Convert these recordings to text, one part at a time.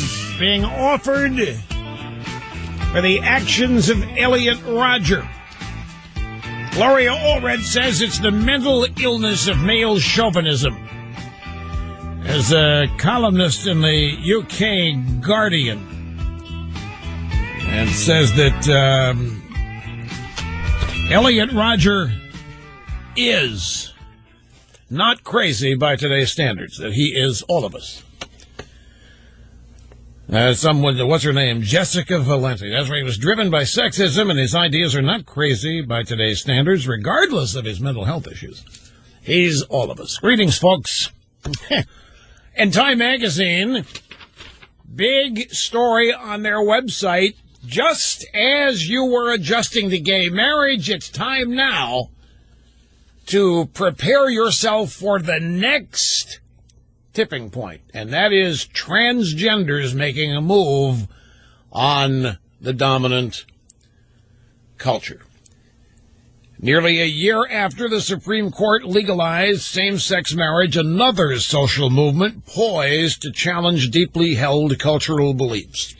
is being offered for the actions of Elliot Rodger. Gloria Allred says it's the mental illness of male chauvinism. As a columnist in the UK Guardian, and says that Elliot Rodger is not crazy by today's standards, that he is all of us. Someone, what's her name? Jessica Valenti. That's right. He was driven by sexism, and his ideas are not crazy by today's standards, regardless of his mental health issues. He's all of us. Greetings, folks. And Time Magazine, big story on their website. Just as you were adjusting to gay marriage, it's time now to prepare yourself for the next tipping point, and that is transgenders making a move on the dominant culture. Nearly a year after the Supreme Court legalized same-sex marriage, another social movement poised to challenge deeply held cultural beliefs.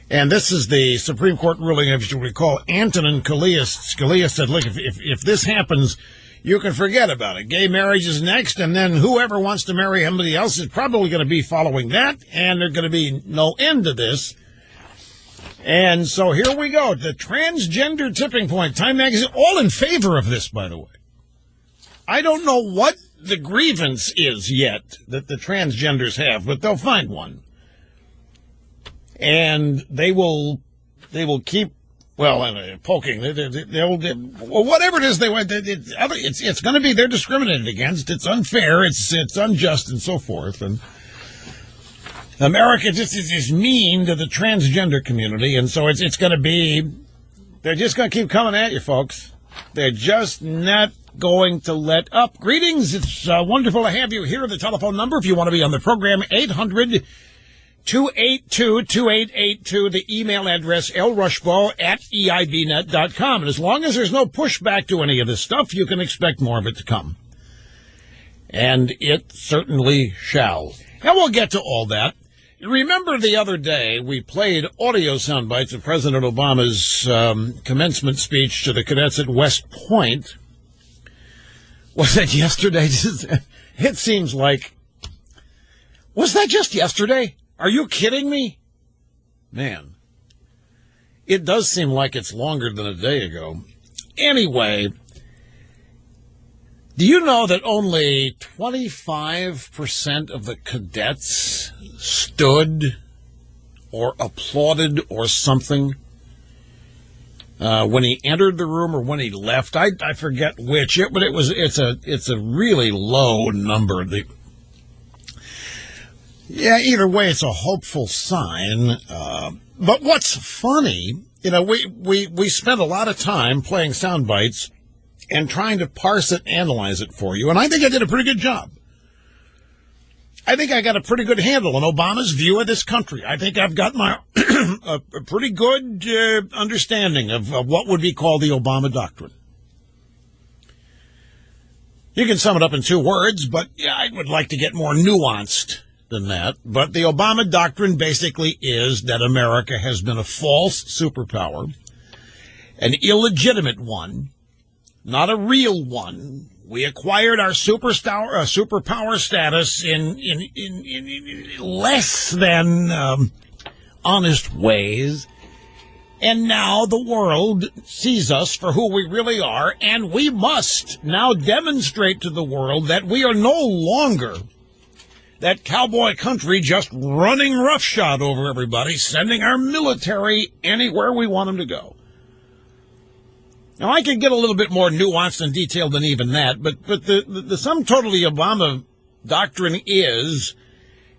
And this is the Supreme Court ruling, if you recall. Antonin Scalia said, look, if this happens, you can forget about it. Gay marriage is next, and then whoever wants to marry somebody else is probably going to be following that, and there's going to be no end to this. And so here we go, the transgender tipping point. Time Magazine, all in favor of this, by the way. I don't know what the grievance is yet that the transgenders have, but they'll find one. And they will keep, poking. They'll whatever it is they want. It's going to be, they're discriminated against. It's unfair. It's unjust, and so forth. And America just is mean to the transgender community, and so it's going to be. They're just going to keep coming at you, folks. They're just not going to let up. Greetings. It's wonderful to have you here. The telephone number, if you want to be on the program, 800-282-2882. The email address, lrushbaugh@eibnet.com. And as long as there's no pushback to any of this stuff, you can expect more of it to come. And it certainly shall. And we'll get to all that. Remember the other day we played audio sound bites of President Obama's commencement speech to the cadets at West Point. Was that yesterday? It seems like... Was that just yesterday? Are you kidding me? Man, it does seem like it's longer than a day ago. Anyway, do you know that only 25% of the cadets stood or applauded or something when he entered the room or when he left? I forget which, but it's a really low number. Yeah, either way, it's a hopeful sign. But what's funny, we spent a lot of time playing sound bites and trying to parse it, analyze it for you, and I think I did a pretty good job. I think I got a pretty good handle on Obama's view of this country. I think I've got my a pretty good understanding of what would be called the Obama doctrine. You can sum it up in 2 words, but yeah, I would like to get more nuanced than that. But the Obama doctrine basically is that America has been a false superpower, an illegitimate one, not a real one. We acquired our superpower status in less than honest ways, and now the world sees us for who we really are, and we must now demonstrate to the world that we are no longer that cowboy country just running roughshod over everybody, sending our military anywhere we want them to go. Now, I can get a little bit more nuanced and detailed than even that, but the sum total of the Obama doctrine is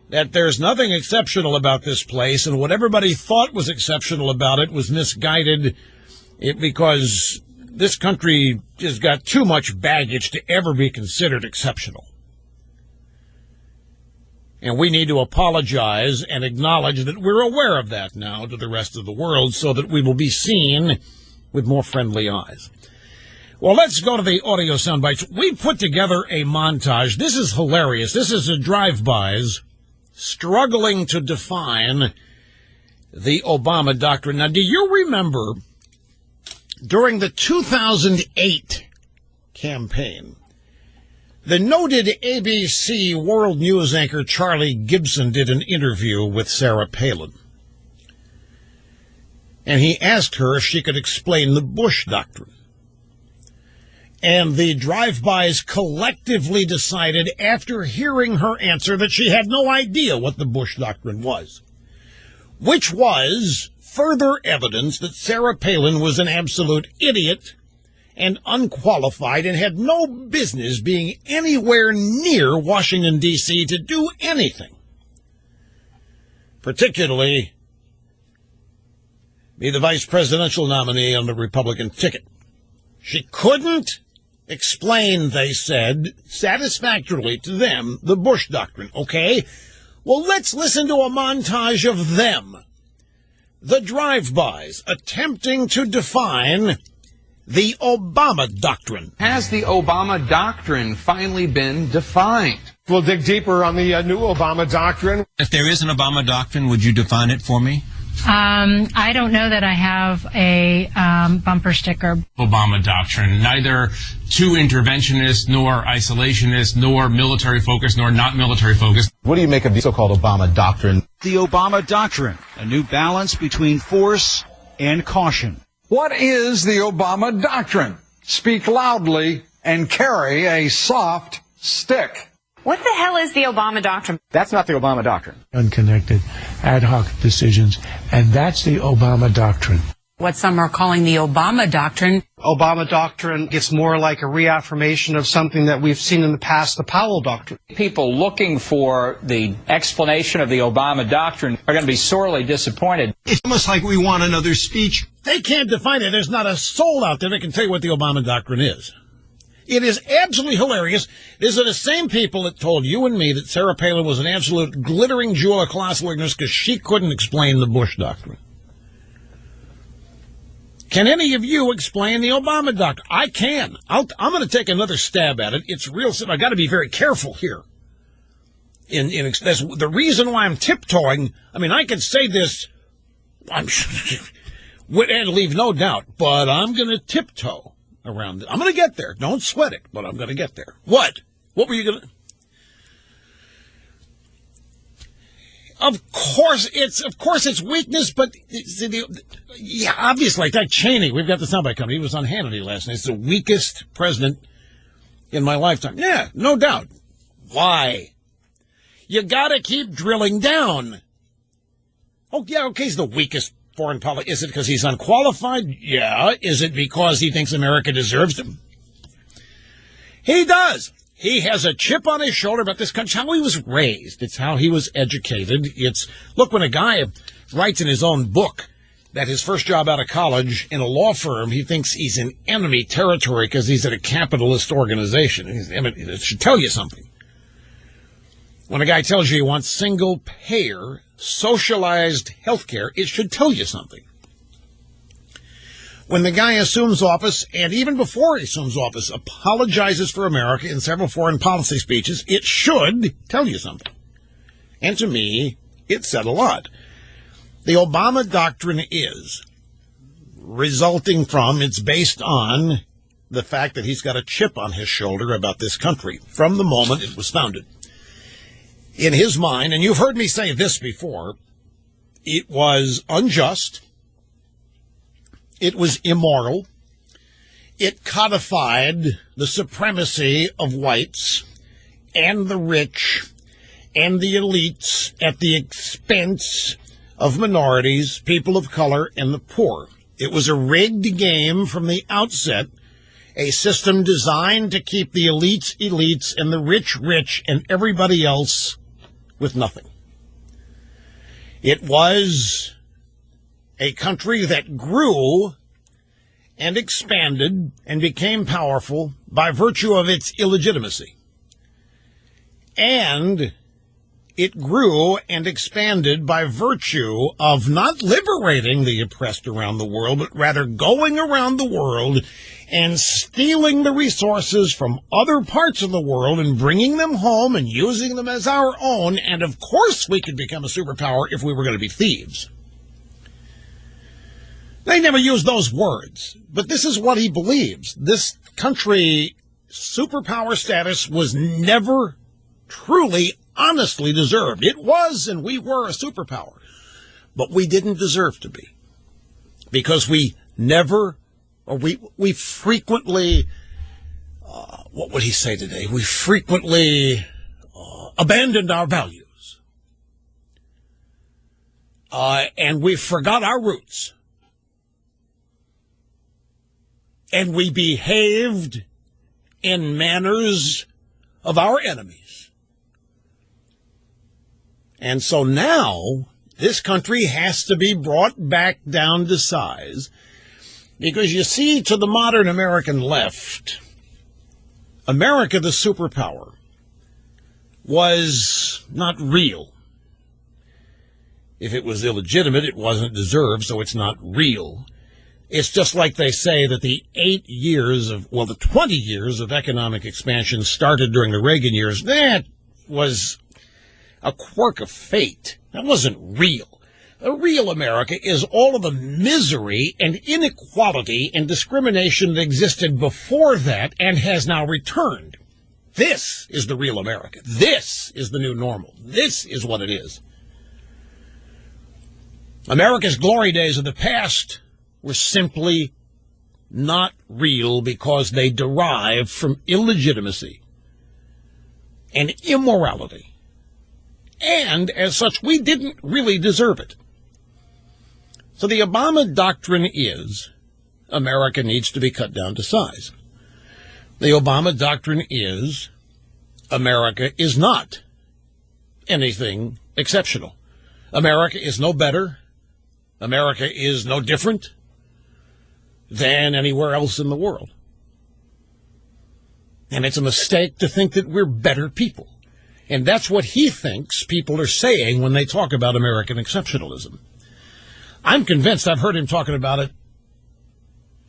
that there's nothing exceptional about this place, and what everybody thought was exceptional about it was misguided because this country has got too much baggage to ever be considered exceptional. And we need to apologize and acknowledge that we're aware of that now to the rest of the world so that we will be seen with more friendly eyes. Well, let's go to the audio soundbites. We put together a montage. This is hilarious. This is a drive-bys struggling to define the Obama doctrine. Now, do you remember during the 2008 campaign, the noted ABC World News anchor Charlie Gibson did an interview with Sarah Palin. And he asked her if she could explain the Bush doctrine. And the drive-bys collectively decided after hearing her answer that she had no idea what the Bush doctrine was, which was further evidence that Sarah Palin was an absolute idiot and unqualified and had no business being anywhere near Washington, D.C. to do anything, particularly be the vice presidential nominee on the Republican ticket. She couldn't explain, they said, satisfactorily to them, the Bush doctrine. Okay, well, let's listen to a montage of them, the drive-bys, attempting to define the Obama doctrine. Has the Obama doctrine finally been defined? We'll dig deeper on the new Obama doctrine. If there is an Obama doctrine, would you define it for me? I don't know that I have a bumper sticker. Obama doctrine, neither too interventionist, nor isolationist, nor military focused, nor not military focused. What do you make of the so-called Obama doctrine? The Obama doctrine, a new balance between force and caution. What is the Obama doctrine? Speak loudly and carry a soft stick. What the hell is the Obama doctrine? That's not the Obama doctrine. Unconnected, ad hoc decisions, and that's the Obama doctrine. What some are calling the Obama doctrine. Obama doctrine gets more like a reaffirmation of something that we've seen in the past, the Powell doctrine. People looking for the explanation of the Obama doctrine are going to be sorely disappointed. It's almost like we want another speech. They can't define it. There's not a soul out there that can tell you what the Obama doctrine is. It is absolutely hilarious. These are the same people that told you and me that Sarah Palin was an absolute glittering jewel of colossal ignorance because she couldn't explain the Bush doctrine. Can any of you explain the Obama doctrine? I can. I'm going to take another stab at it. It's real simple. I got to be very careful here. That's the reason why I'm tiptoeing. I mean, I could say this, and leave no doubt, but I'm going to tiptoe around it. I'm going to get there. Don't sweat it, but I'm going to get there. What? What were you going to... Of course it's weakness, but obviously, like that Cheney, we've got the soundbite coming. He was on Hannity last night. It's the weakest president in my lifetime. Yeah, no doubt. Why? You got to keep drilling down. Oh, yeah, okay, he's the weakest foreign policy. Is it because he's unqualified? Yeah. Is it because he thinks America deserves him? He does. He has a chip on his shoulder about this country. How he was raised. It's how he was educated. Look, when a guy writes in his own book that his first job out of college in a law firm, he thinks he's in enemy territory because he's at a capitalist organization. It should tell you something. When a guy tells you he wants single-payer, socialized health care, it should tell you something. When the guy assumes office, and even before he assumes office, apologizes for America in several foreign policy speeches, it should tell you something. And to me, it said a lot. The Obama doctrine is it's based on the fact that he's got a chip on his shoulder about this country from the moment it was founded. In his mind, and you've heard me say this before, it was unjust. It was immoral. It codified the supremacy of whites and the rich and the elites at the expense of minorities, people of color, and the poor. It was a rigged game from the outset, a system designed to keep the elites, and the rich, and everybody else with nothing. It was a country that grew and expanded and became powerful by virtue of its illegitimacy. And it grew and expanded by virtue of not liberating the oppressed around the world, but rather going around the world and stealing the resources from other parts of the world and bringing them home and using them as our own. And of course we could become a superpower if we were going to be thieves. They never used those words, but this is what he believes. This country superpower status was never truly, honestly deserved. It was, and we were a superpower, but we didn't deserve to be, because we never, or we frequently, what would he say today? We frequently abandoned our values, and we forgot our roots, and we behaved in manners of our enemies. And so now this country has to be brought back down to size, because you see, to the modern American left, America, the superpower, was not real. If it was illegitimate, it wasn't deserved, so it's not real. It's just like they say that the 20 years of economic expansion started during the Reagan years. That was a quirk of fate. That wasn't real. A real America is all of the misery and inequality and discrimination that existed before that and has now returned. This is the real America. This is the new normal. This is what it is. America's glory days of the past were simply not real because they derive from illegitimacy and immorality. And as such, we didn't really deserve it. So the Obama doctrine is America needs to be cut down to size. The Obama doctrine is America is not anything exceptional. America is no better. America is no different than anywhere else in the world. And it's a mistake to think that we're better people. And that's what he thinks people are saying when they talk about American exceptionalism. I'm convinced, I've heard him talking about it,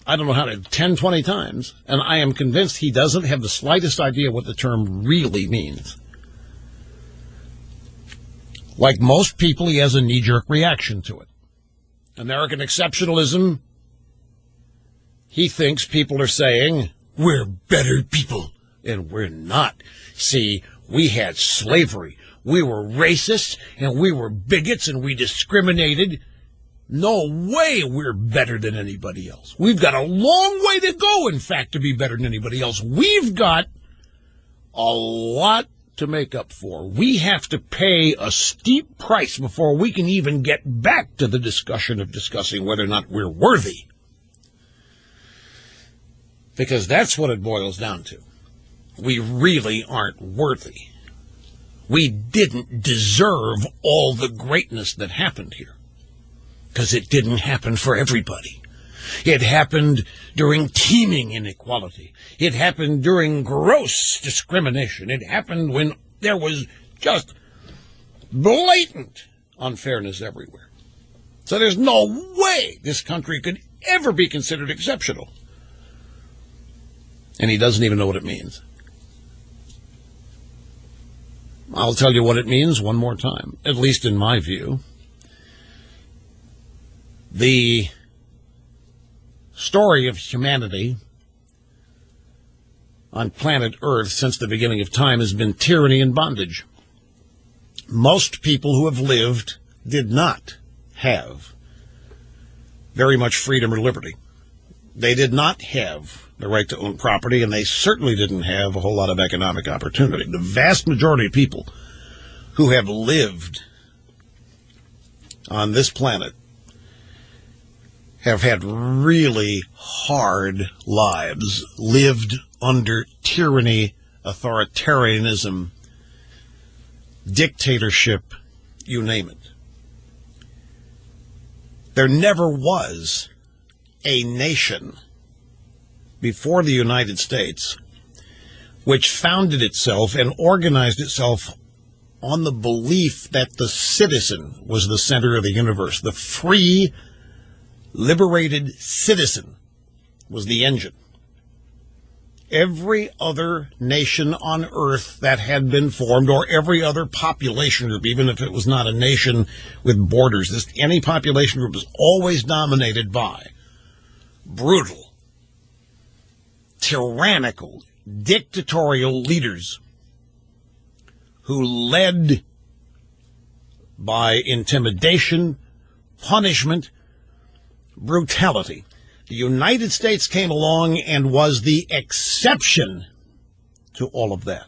I don't know how to, 10, 20 times, and I am convinced he doesn't have the slightest idea what the term really means. Like most people, he has a knee-jerk reaction to it. American exceptionalism, he thinks people are saying, we're better people, and we're not. See, we had slavery, we were racist, and we were bigots, and we discriminated. No way we're better than anybody else. We've got a long way to go, in fact, to be better than anybody else. We've got a lot to make up for. We have to pay a steep price before we can even get back to the discussion of discussing whether or not we're worthy. Because that's what it boils down to. We really aren't worthy. We didn't deserve all the greatness that happened here. Because it didn't happen for everybody. It happened during teeming inequality. It happened during gross discrimination. It happened when there was just blatant unfairness everywhere. So there's no way this country could ever be considered exceptional. And he doesn't even know what it means. I'll tell you what it means one more time, at least in my view. The story of humanity on planet Earth since the beginning of time has been tyranny and bondage. Most people who have lived did not have very much freedom or liberty. They did not have the right to own property, and they certainly didn't have a whole lot of economic opportunity. The vast majority of people who have lived on this planet have had really hard lives, lived under tyranny, authoritarianism, dictatorship, you name it. There never was a nation before the United States which founded itself and organized itself on the belief that the citizen was the center of the universe. The free, liberated citizen was the engine. Every other nation on earth that had been formed, or every other population group, even if it was not a nation with borders, any population group was always dominated by brutal, tyrannical, dictatorial leaders who led by intimidation, punishment, brutality. The United States came along and was the exception to all of that.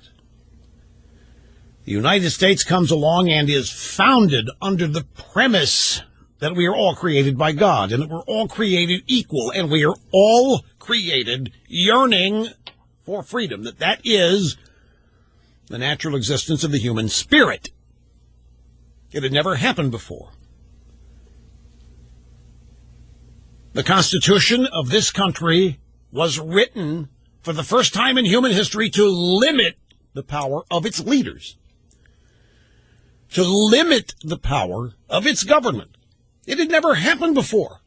The United States comes along and is founded under the premise that we are all created by God and that we're all created equal and we are all created yearning for freedom, that is the natural existence of the human spirit. It had never happened before. The Constitution of this country was written for the first time in human history to limit the power of its leaders, to limit the power of its government. It had never happened before.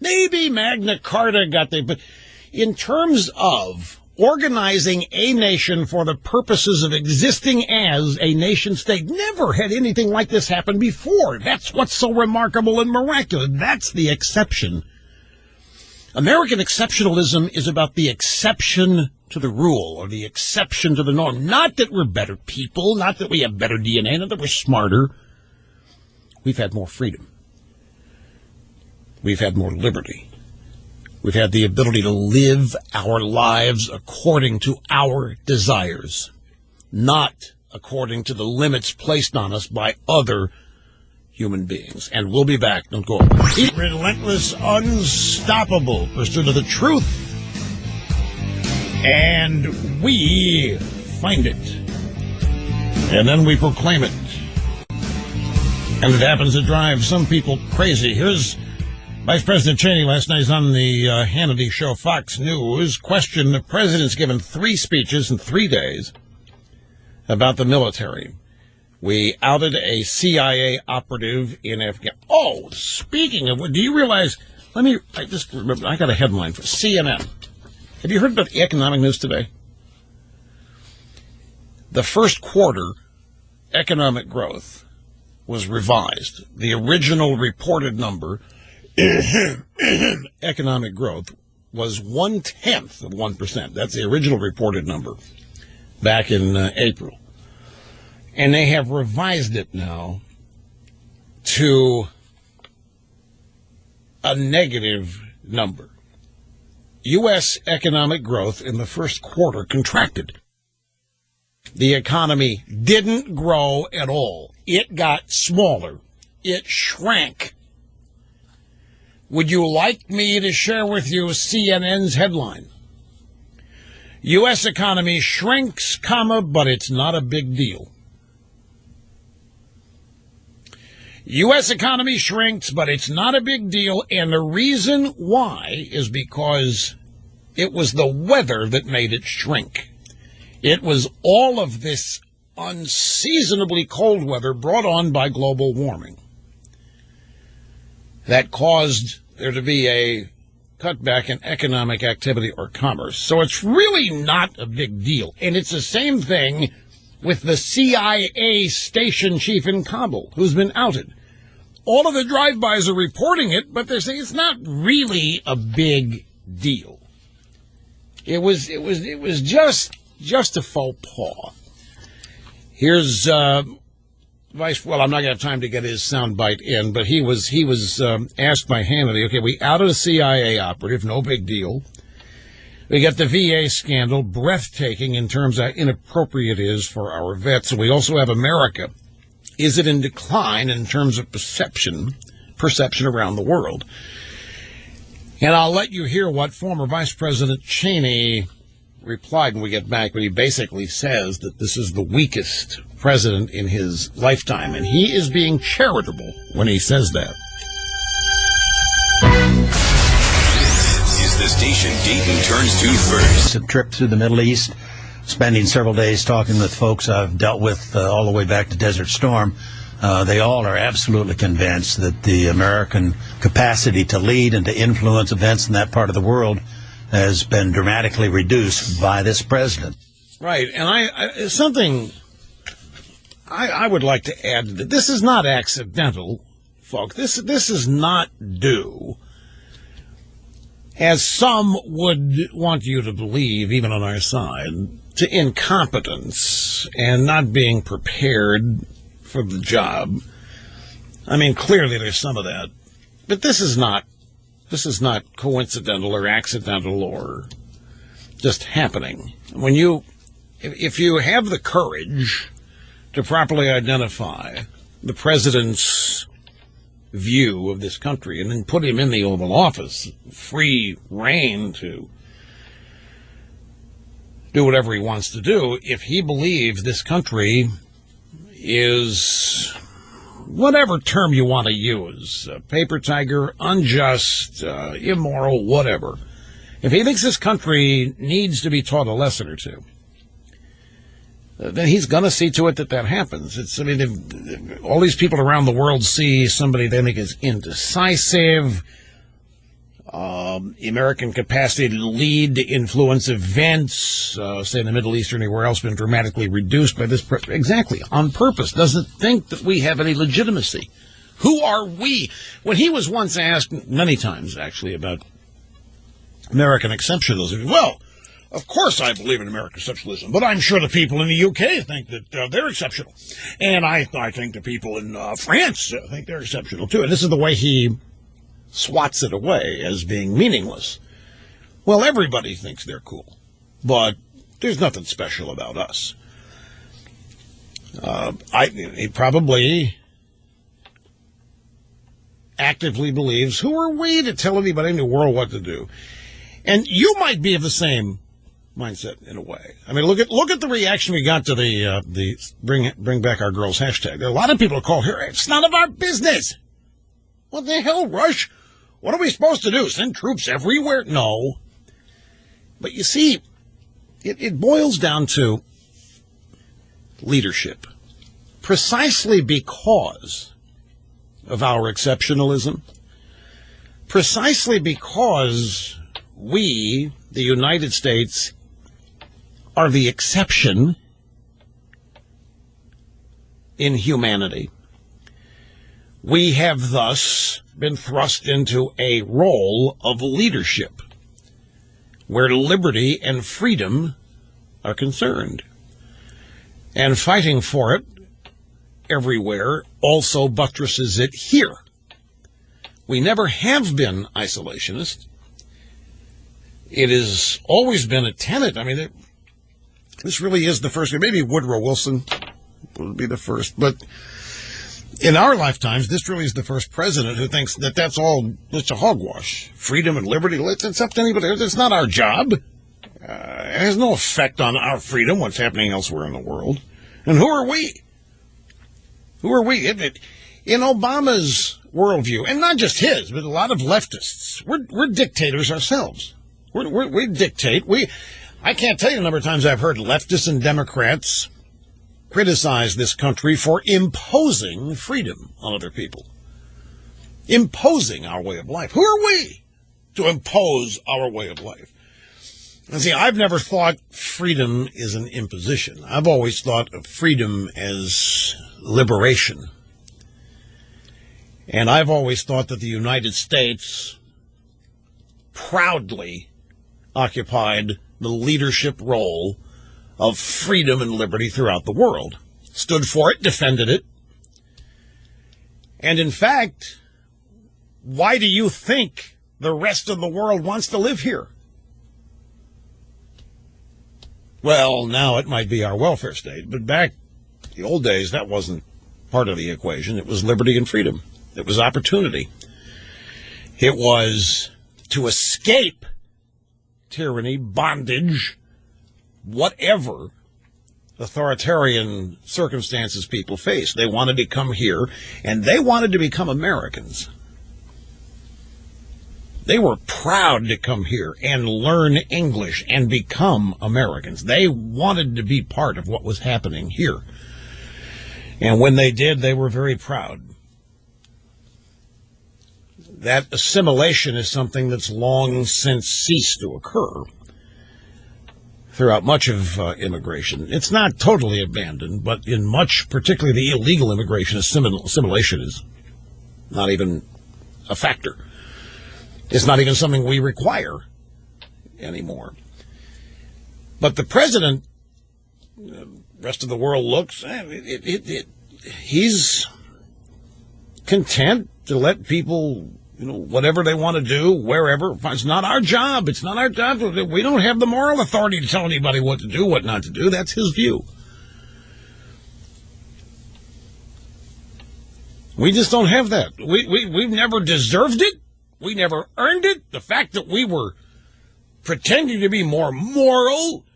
Maybe Magna Carta got there, but in terms of organizing a nation for the purposes of existing as a nation state, never had anything like this happen before. That's what's so remarkable and miraculous. That's the exception. American exceptionalism is about the exception to the rule or the exception to the norm. Not that we're better people, not that we have better DNA, not that we're smarter. We've had more freedom. We've had more liberty. We've had the ability to live our lives according to our desires, not according to the limits placed on us by other human beings. And we'll be back. Don't go away. Relentless, unstoppable pursuit of the truth. And we find it. And then we proclaim it. And it happens to drive some people crazy. Here's Vice President Cheney last night on the Hannity show, Fox News, questioned the president's given 3 speeches in 3 days about the military. We outed a CIA operative in Afghanistan. Oh, speaking of, do you realize, I just remember, I got a headline for CNN. Have you heard about the economic news today? The first quarter economic growth was revised. The original reported number economic growth was 0.1% of 1%. That's the original reported number back in April. And they have revised it now to a negative number. U.S. economic growth in the first quarter contracted. The economy didn't grow at all. It got smaller. It shrank. Would you like me to share with you CNN's headline? U.S. economy shrinks, but it's not a big deal. U.S. economy shrinks, but it's not a big deal, and the reason why is because it was the weather that made it shrink. It was all of this unseasonably cold weather brought on by global warming that caused there to be a cutback in economic activity or commerce. So it's really not a big deal. And it's the same thing with the CIA station chief in Kabul, who's been outed. All of the drive-bys are reporting it, but they're saying it's not really a big deal. It was just a faux pas. Here's well, I'm not going to have time to get his soundbite in, but he was asked by Hannity, okay, we outed a CIA operative, no big deal. We got the VA scandal, breathtaking in terms of how inappropriate it is for our vets. And we also have America. Is it in decline in terms of perception around the world? And I'll let you hear what former Vice President Cheney replied when we get back, but he basically says that this is the weakest president in his lifetime, and he is being charitable when he says that. This is the station Dayton turns to first. A trip through the Middle East spending several days talking with folks I've dealt with all the way back to Desert Storm, they all are absolutely convinced that the American capacity to lead and to influence events in that part of the world has been dramatically reduced by this president. Right, and I would like to add that this is not accidental, folks. This is not due, as some would want you to believe, even on our side, to incompetence and not being prepared for the job. I mean, clearly there's some of that, but this is not coincidental or accidental or just happening. If you have the courage to properly identify the president's view of this country and then put him in the Oval Office, free reign to do whatever he wants to do, if he believes this country is, whatever term you want to use, paper tiger, unjust, immoral, whatever, if he thinks this country needs to be taught a lesson or two, then he's going to see to it that happens. If all these people around the world see somebody they think is indecisive, American capacity to lead, to influence events, say in the Middle East or anywhere else, been dramatically reduced by this exactly, on purpose, doesn't think that we have any legitimacy. Who are we? When he was once asked, many times actually, about American exceptionalism, well, of course I believe in American exceptionalism, but I'm sure the people in the UK think that they're exceptional. And I think the people in France think they're exceptional, too. And this is the way he swats it away as being meaningless. Well, everybody thinks they're cool, but there's nothing special about us. He probably actively believes, who are we to tell anybody in the world what to do? And you might be of the same mindset in a way. I mean, look at the reaction we got to the bring back our girls hashtag. There are a lot of people who call here, it's none of our business. What the hell, Rush? What are we supposed to do? Send troops everywhere? No. But you see, it boils down to leadership. Precisely because of our exceptionalism, precisely because we, the United States, are the exception in humanity, we have thus been thrust into a role of leadership where liberty and freedom are concerned. And fighting for it everywhere also buttresses it here. We never have been isolationist. It has always been a tenet. I mean, this really is the first. Maybe Woodrow Wilson would be the first. But in our lifetimes, this really is the first president who thinks that that's all just a hogwash. Freedom and liberty, it's up to anybody. It's not our job. It has no effect on our freedom, what's happening elsewhere in the world. And who are we? Who are we? In Obama's worldview, and not just his, but a lot of leftists, we're dictators ourselves. We dictate. I can't tell you the number of times I've heard leftists and Democrats criticize this country for imposing freedom on other people. Imposing our way of life. Who are we to impose our way of life? And see, I've never thought freedom is an imposition. I've always thought of freedom as liberation. And I've always thought that the United States proudly occupied the leadership role of freedom and liberty throughout the world. Stood for it, defended it. And in fact, why do you think the rest of the world wants to live here? Well, now it might be our welfare state, but back in the old days, that wasn't part of the equation. It was liberty and freedom. It was opportunity. It was to escape tyranny, bondage, whatever authoritarian circumstances people face. They wanted to come here, and they wanted to become Americans. They were proud to come here and learn English and become Americans. They wanted to be part of what was happening here. And when they did, they were very proud. That assimilation is something that's long since ceased to occur throughout much of immigration. It's not totally abandoned, but in much, particularly the illegal immigration, assimilation is not even a factor. It's not even something we require anymore. But the president, the rest of the world looks, he's content to let people, whatever they want to do, wherever. It's not our job. It's not our job. We don't have the moral authority to tell anybody what to do, what not to do. That's his view. We just don't have that. We've never deserved it. We never earned it. The fact that we were pretending to be more moral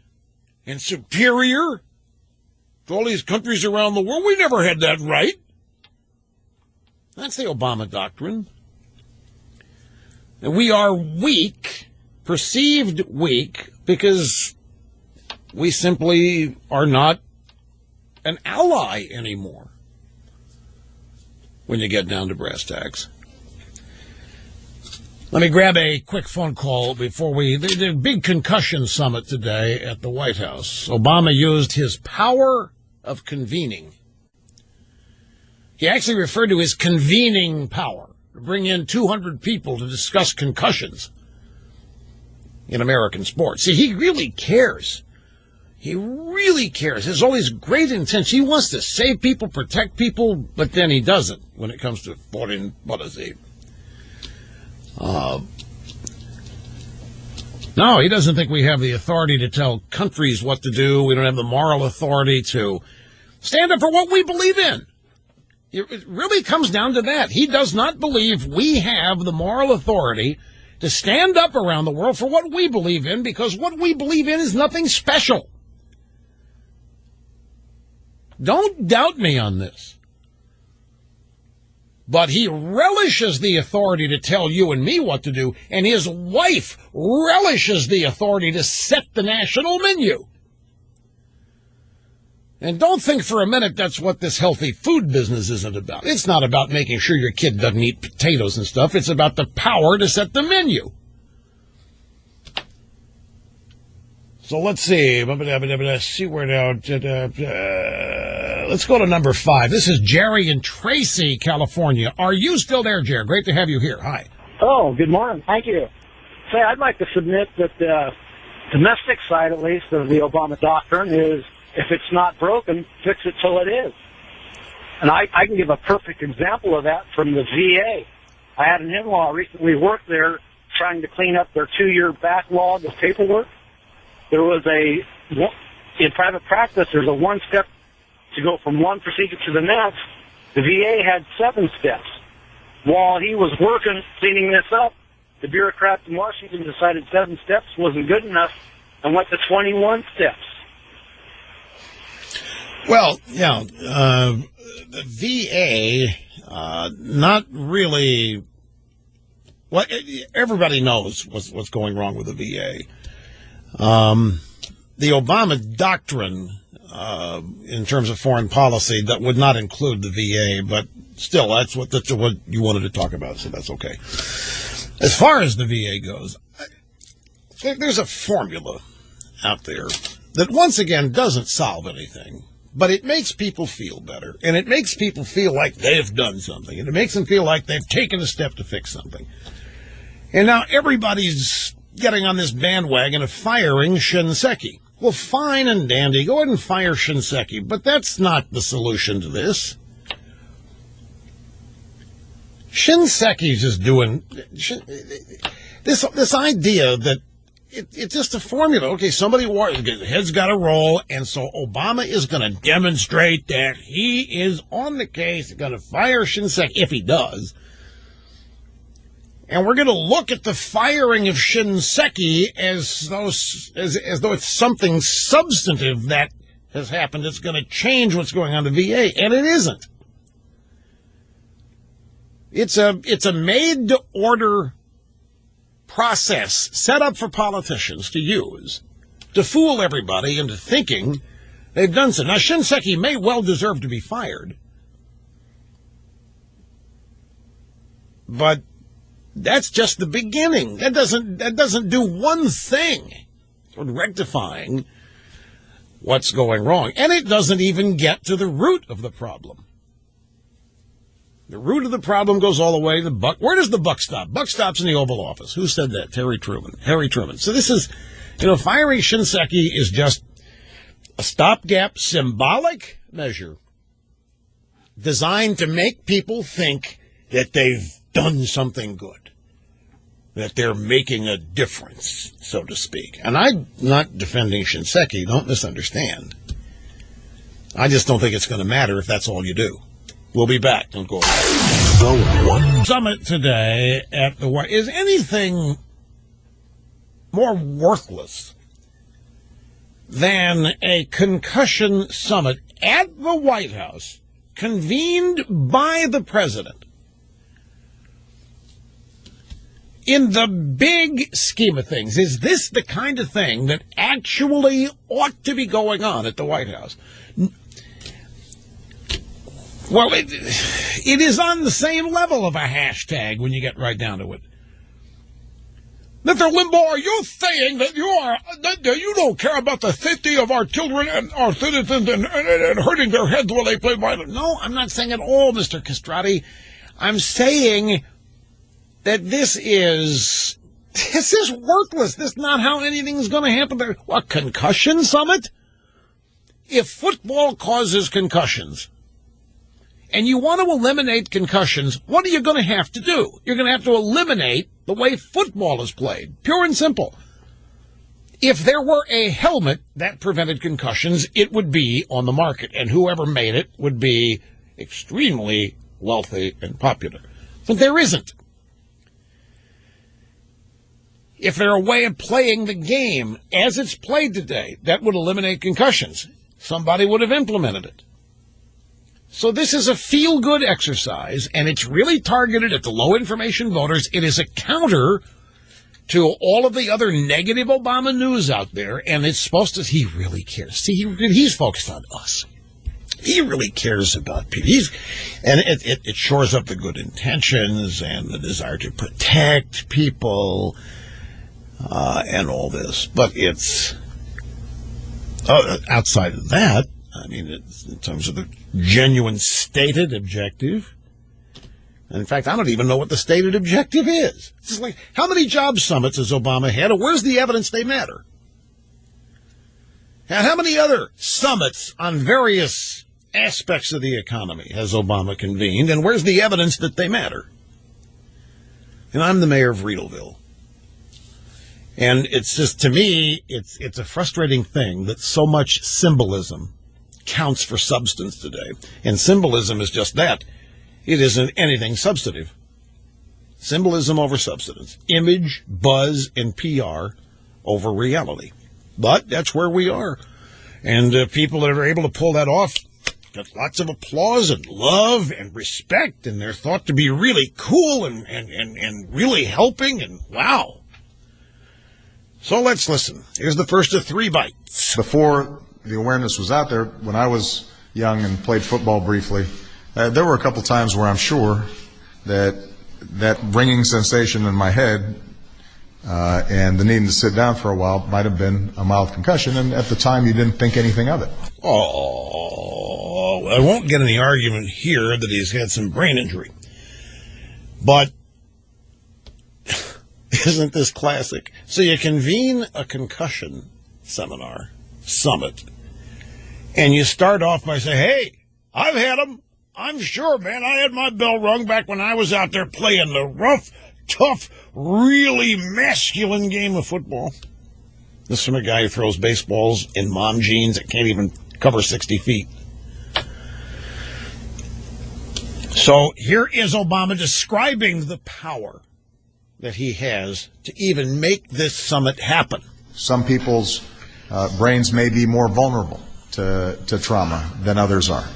and superior to all these countries around the world, we never had that right. That's the Obama doctrine. And we are weak, perceived weak, because we simply are not an ally anymore when you get down to brass tacks. Let me grab a quick phone call before the big concussion summit today at the White House. Obama used his power of convening. He actually referred to his convening power to bring in 200 people to discuss concussions in American sports. See, he really cares. He really cares. There's all these great intents. He wants to save people, protect people, but then he doesn't when it comes to foreign policy. No, he doesn't think we have the authority to tell countries what to do. We don't have the moral authority to stand up for what we believe in. It really comes down to that. He does not believe we have the moral authority to stand up around the world for what we believe in, because what we believe in is nothing special. Don't doubt me on this. But he relishes the authority to tell you and me what to do, and his wife relishes the authority to set the national menu. And don't think for a minute that's what this healthy food business isn't about. It's not about making sure your kid doesn't eat potatoes and stuff. It's about the power to set the menu. So let's see. See where now. Let's go to number 5. This is Jerry in Tracy, California. Are you still there, Jerry? Great to have you here. Hi. Oh, good morning. Thank you. Say, I'd like to submit that the domestic side, at least, of the Obama doctrine is, if it's not broken, fix it till it is. And I can give a perfect example of that from the VA. I had an in-law recently work there trying to clean up their 2-year backlog of paperwork. There was in private practice, there's a one-step to go from one procedure to the next. The VA had 7 steps. While he was working, cleaning this up, the bureaucrats in Washington decided 7 steps wasn't good enough and went to 21 steps. Well, yeah, the VA, not really. Well, everybody knows what's going wrong with the VA. The Obama doctrine, in terms of foreign policy, that would not include the VA, but still, that's what you wanted to talk about, so that's okay. As far as the VA goes, there's a formula out there that, once again, doesn't solve anything, but it makes people feel better, and it makes people feel like they've done something, and it makes them feel like they've taken a step to fix something. And now everybody's getting on this bandwagon of firing Shinseki. Well, fine and dandy, go ahead and fire Shinseki, but that's not the solution to this. Shinseki's just doing this idea that it's just a formula. Okay, the head's got to roll, and so Obama is going to demonstrate that he is on the case, going to fire Shinseki, if he does. And we're going to look at the firing of Shinseki as though it's something substantive that has happened. It's going to change what's going on in the VA, and it isn't. It's a made-to-order process set up for politicians to use to fool everybody into thinking they've done so. Now, Shinseki may well deserve to be fired, but that's just the beginning. That doesn't do one thing toward rectifying what's going wrong. And it doesn't even get to the root of the problem. The root of the problem goes all the way to the buck. Where does the buck stop? Buck stops in the Oval Office. Who said that? Harry Truman. So this is, firing Shinseki is just a stopgap symbolic measure designed to make people think that they've done something good, that they're making a difference, so to speak. And I'm not defending Shinseki. Don't misunderstand. I just don't think it's going to matter if that's all you do. We'll be back. Don't go away. The one summit today at the White. Is anything more worthless than a concussion summit at the White House convened by the president? In the big scheme of things, is this the kind of thing that actually ought to be going on at the White House? Well, it is on the same level of a hashtag when you get right down to it. Mr. Limbaugh, are you saying that you don't care about the safety of our children and our citizens and hurting their heads while they play violence? No, I'm not saying at all, Mr. Castrati. I'm saying that this is worthless. This is not how anything's going to happen there. What, concussion summit? If football causes concussions, and you want to eliminate concussions, what are you going to have to do? You're going to have to eliminate the way football is played, pure and simple. If there were a helmet that prevented concussions, it would be on the market, and whoever made it would be extremely wealthy and popular. But there isn't. If there were a way of playing the game as it's played today that would eliminate concussions, somebody would have implemented it. So this is a feel-good exercise, and it's really targeted at the low-information voters. It is a counter to all of the other negative Obama news out there, and it's supposed to... He really cares. See, he's focused on us. He really cares about people. And it shores up the good intentions and the desire to protect people and all this. But it's... outside of that, I mean, it's, in terms of the genuine stated objective. And in fact, I don't even know what the stated objective is. It's like, how many job summits has Obama had, or where's the evidence they matter? And how many other summits on various aspects of the economy has Obama convened, and where's the evidence that they matter? And I'm the mayor of Riedleville. And it's just, to me, it's a frustrating thing that so much symbolism counts for substance today. And symbolism is just that. It isn't anything substantive. Symbolism over substance. Image, buzz, and PR over reality. But that's where we are. And people that are able to pull that off get lots of applause and love and respect, and they're thought to be really cool and really helping, and wow. So let's listen. Here's the first of 3 bites. Before the awareness was out there, when I was young and played football briefly, there were a couple times where I'm sure that ringing sensation in my head and the needing to sit down for a while might have been a mild concussion, and at the time you didn't think anything of it. Oh, I won't get any argument here that he's had some brain injury. But isn't this classic? So you convene a concussion summit, and you start off by saying, hey, I've had them. I'm sure, man, I had my bell rung back when I was out there playing the rough, tough, really masculine game of football. This is from a guy who throws baseballs in mom jeans that can't even cover 60 feet. So here is Obama describing the power that he has to even make this summit happen. Some people's brains may be more vulnerable to trauma than others are.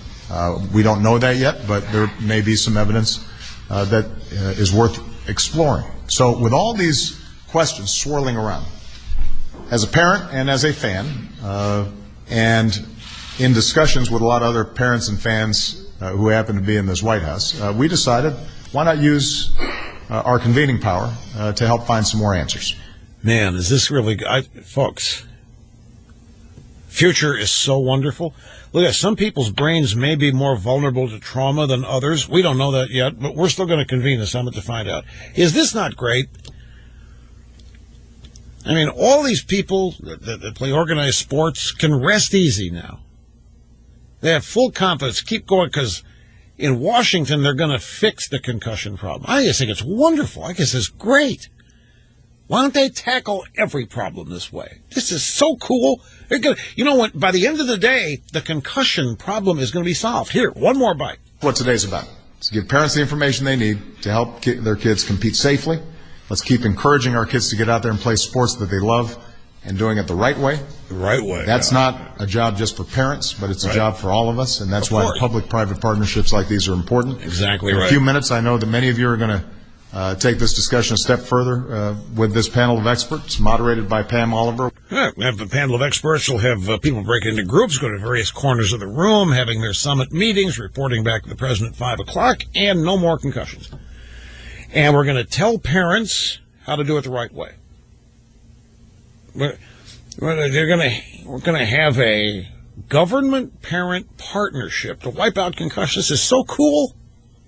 We don't know that yet, but there may be some evidence that is worth exploring. So with all these questions swirling around. As a parent and as a fan, and in discussions with a lot of other parents and fans who happen to be in this White House, we decided, why not use our convening power to help find some more answers. Man, is this really good? Folks, future is so wonderful. Look, some people's brains may be more vulnerable to trauma than others. We don't know that yet, but we're still going to convene the summit to find out. Is this not great? I mean, all these people that play organized sports can rest easy now. They have full confidence. Keep going, because in Washington, they're going to fix the concussion problem. I just think it's wonderful. I guess it's great. Why don't they tackle every problem this way? This is so cool. They're gonna, you know what? By the end of the day, the concussion problem is going to be solved. Here, one more bite. What today's about is to give parents the information they need to help their kids compete safely. Let's keep encouraging our kids to get out there and play sports that they love and doing it the right way. The right way. That's not a job just for parents, but it's a job for all of us, and that's why public-private partnerships like these are important. Exactly right. In a few minutes, I know that many of you are going to take this discussion a step further with this panel of experts, moderated by Pam Oliver. Yeah, we have a panel of experts. We'll have people break into groups, go to various corners of the room, having their summit meetings, reporting back to the president at 5 o'clock, and no more concussions. And we're going to tell parents how to do it the right way. We're going to have a government-parent partnership to wipe out concussions. This is so cool.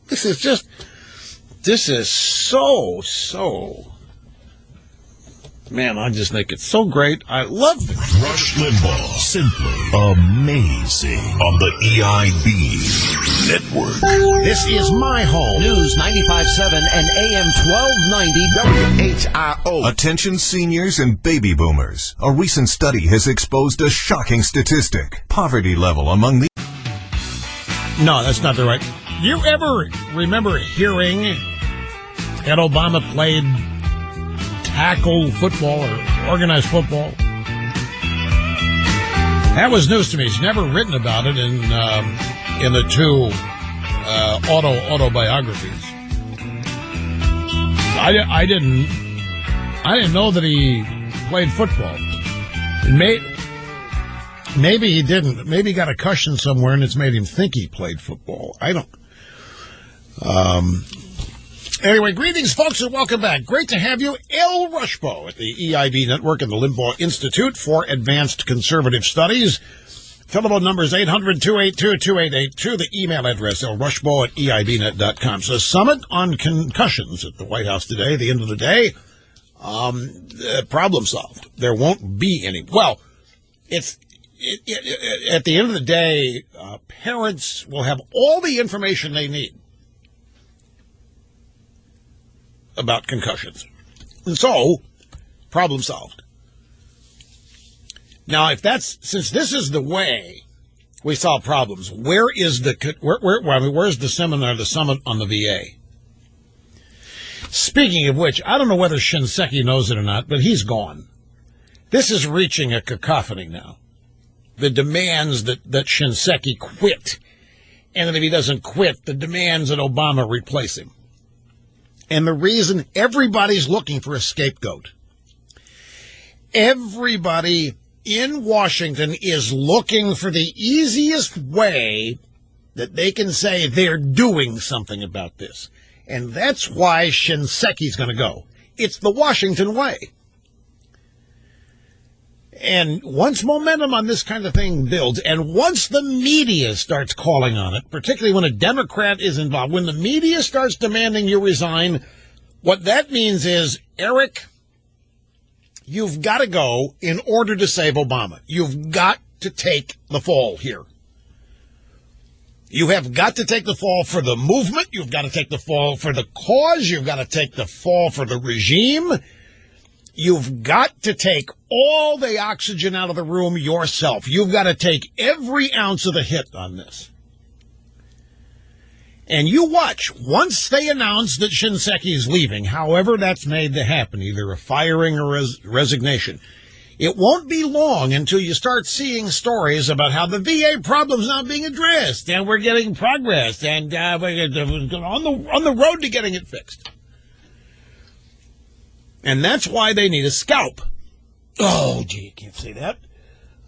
This is so, man, I just think it's so great. I love it. Rush Limbaugh, simply amazing on the EIB network. This is my home. News 95.7 and AM 1290 WHIO. Attention seniors and baby boomers. A recent study has exposed a shocking statistic. Poverty level among the... No, that's not the right... You ever remember hearing that Obama played tackle football or organized football? That was news to me. He's never written about it in the two autobiographies. I didn't know that he played football. Maybe he didn't. Maybe he got a cushion somewhere and it's made him think he played football. I don't. Anyway, greetings, folks, and welcome back. Great to have you. El Rushbo at the EIB Network and the Limbaugh Institute for Advanced Conservative Studies. Telephone number is 800-282-2882. The email address, elrushbo@eibnet.com. So, summit on concussions at the White House today. At the end of the day, problem solved. There won't be any. Well, at the end of the day, parents will have all the information they need about concussions. And so, problem solved. Now, since this is the way we solve problems, where's the seminar, the summit on the VA? Speaking of which, I don't know whether Shinseki knows it or not, but he's gone. This is reaching a cacophony now. The demands that Shinseki quit, and that if he doesn't quit, the demands that Obama replace him. And the reason, everybody's looking for a scapegoat. Everybody in Washington is looking for the easiest way that they can say they're doing something about this. And that's why Shinseki's going to go. It's the Washington way. And once momentum on this kind of thing builds, and once the media starts calling on it, particularly when a Democrat is involved, when the media starts demanding you resign, what that means is, Eric, you've got to go in order to save Obama. You've got to take the fall here. You have got to take the fall for the movement. You've got to take the fall for the cause. You've got to take the fall for the regime. You've got to take all the oxygen out of the room yourself. You've got to take every ounce of the hit on this. And you watch, once they announce that Shinseki is leaving, however that's made to happen, either a firing or resignation, it won't be long until you start seeing stories about how the VA problem's not being addressed, and we're getting progress, and we're on the road to getting it fixed. And that's why they need a scalp. Oh, gee, you can't say that.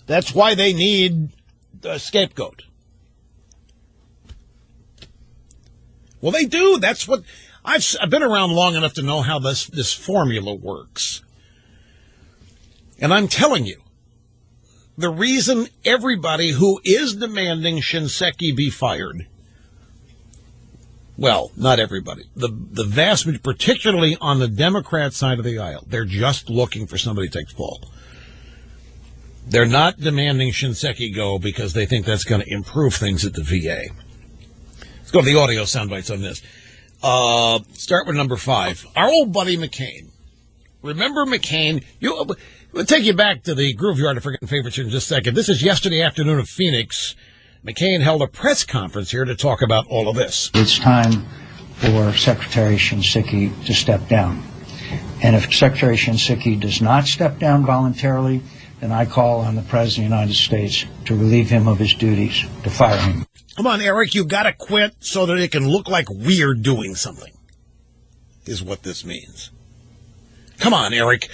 That's why they need a scapegoat. Well, they do. That's what I've been around long enough to know how this formula works. And I'm telling you, the reason everybody who is demanding Shinseki be fired, well, not everybody, the vast majority, particularly on the Democrat side of the aisle, they're just looking for somebody to take the fall. They're not demanding Shinseki go because they think that's going to improve things at the VA. Let's go to the audio sound bites on this. Start with number 5. Our old buddy McCain. Remember McCain? We'll take you back to the Groove Yard of Forgotten Favorites here in just a second. This is yesterday afternoon of Phoenix. McCain held a press conference here to talk about all of this. It's time for Secretary Shinseki to step down. And if Secretary Shinseki does not step down voluntarily, then I call on the President of the United States to relieve him of his duties, to fire him. Come on, Eric, you got to quit so that it can look like we're doing something, is what this means. Come on, Eric,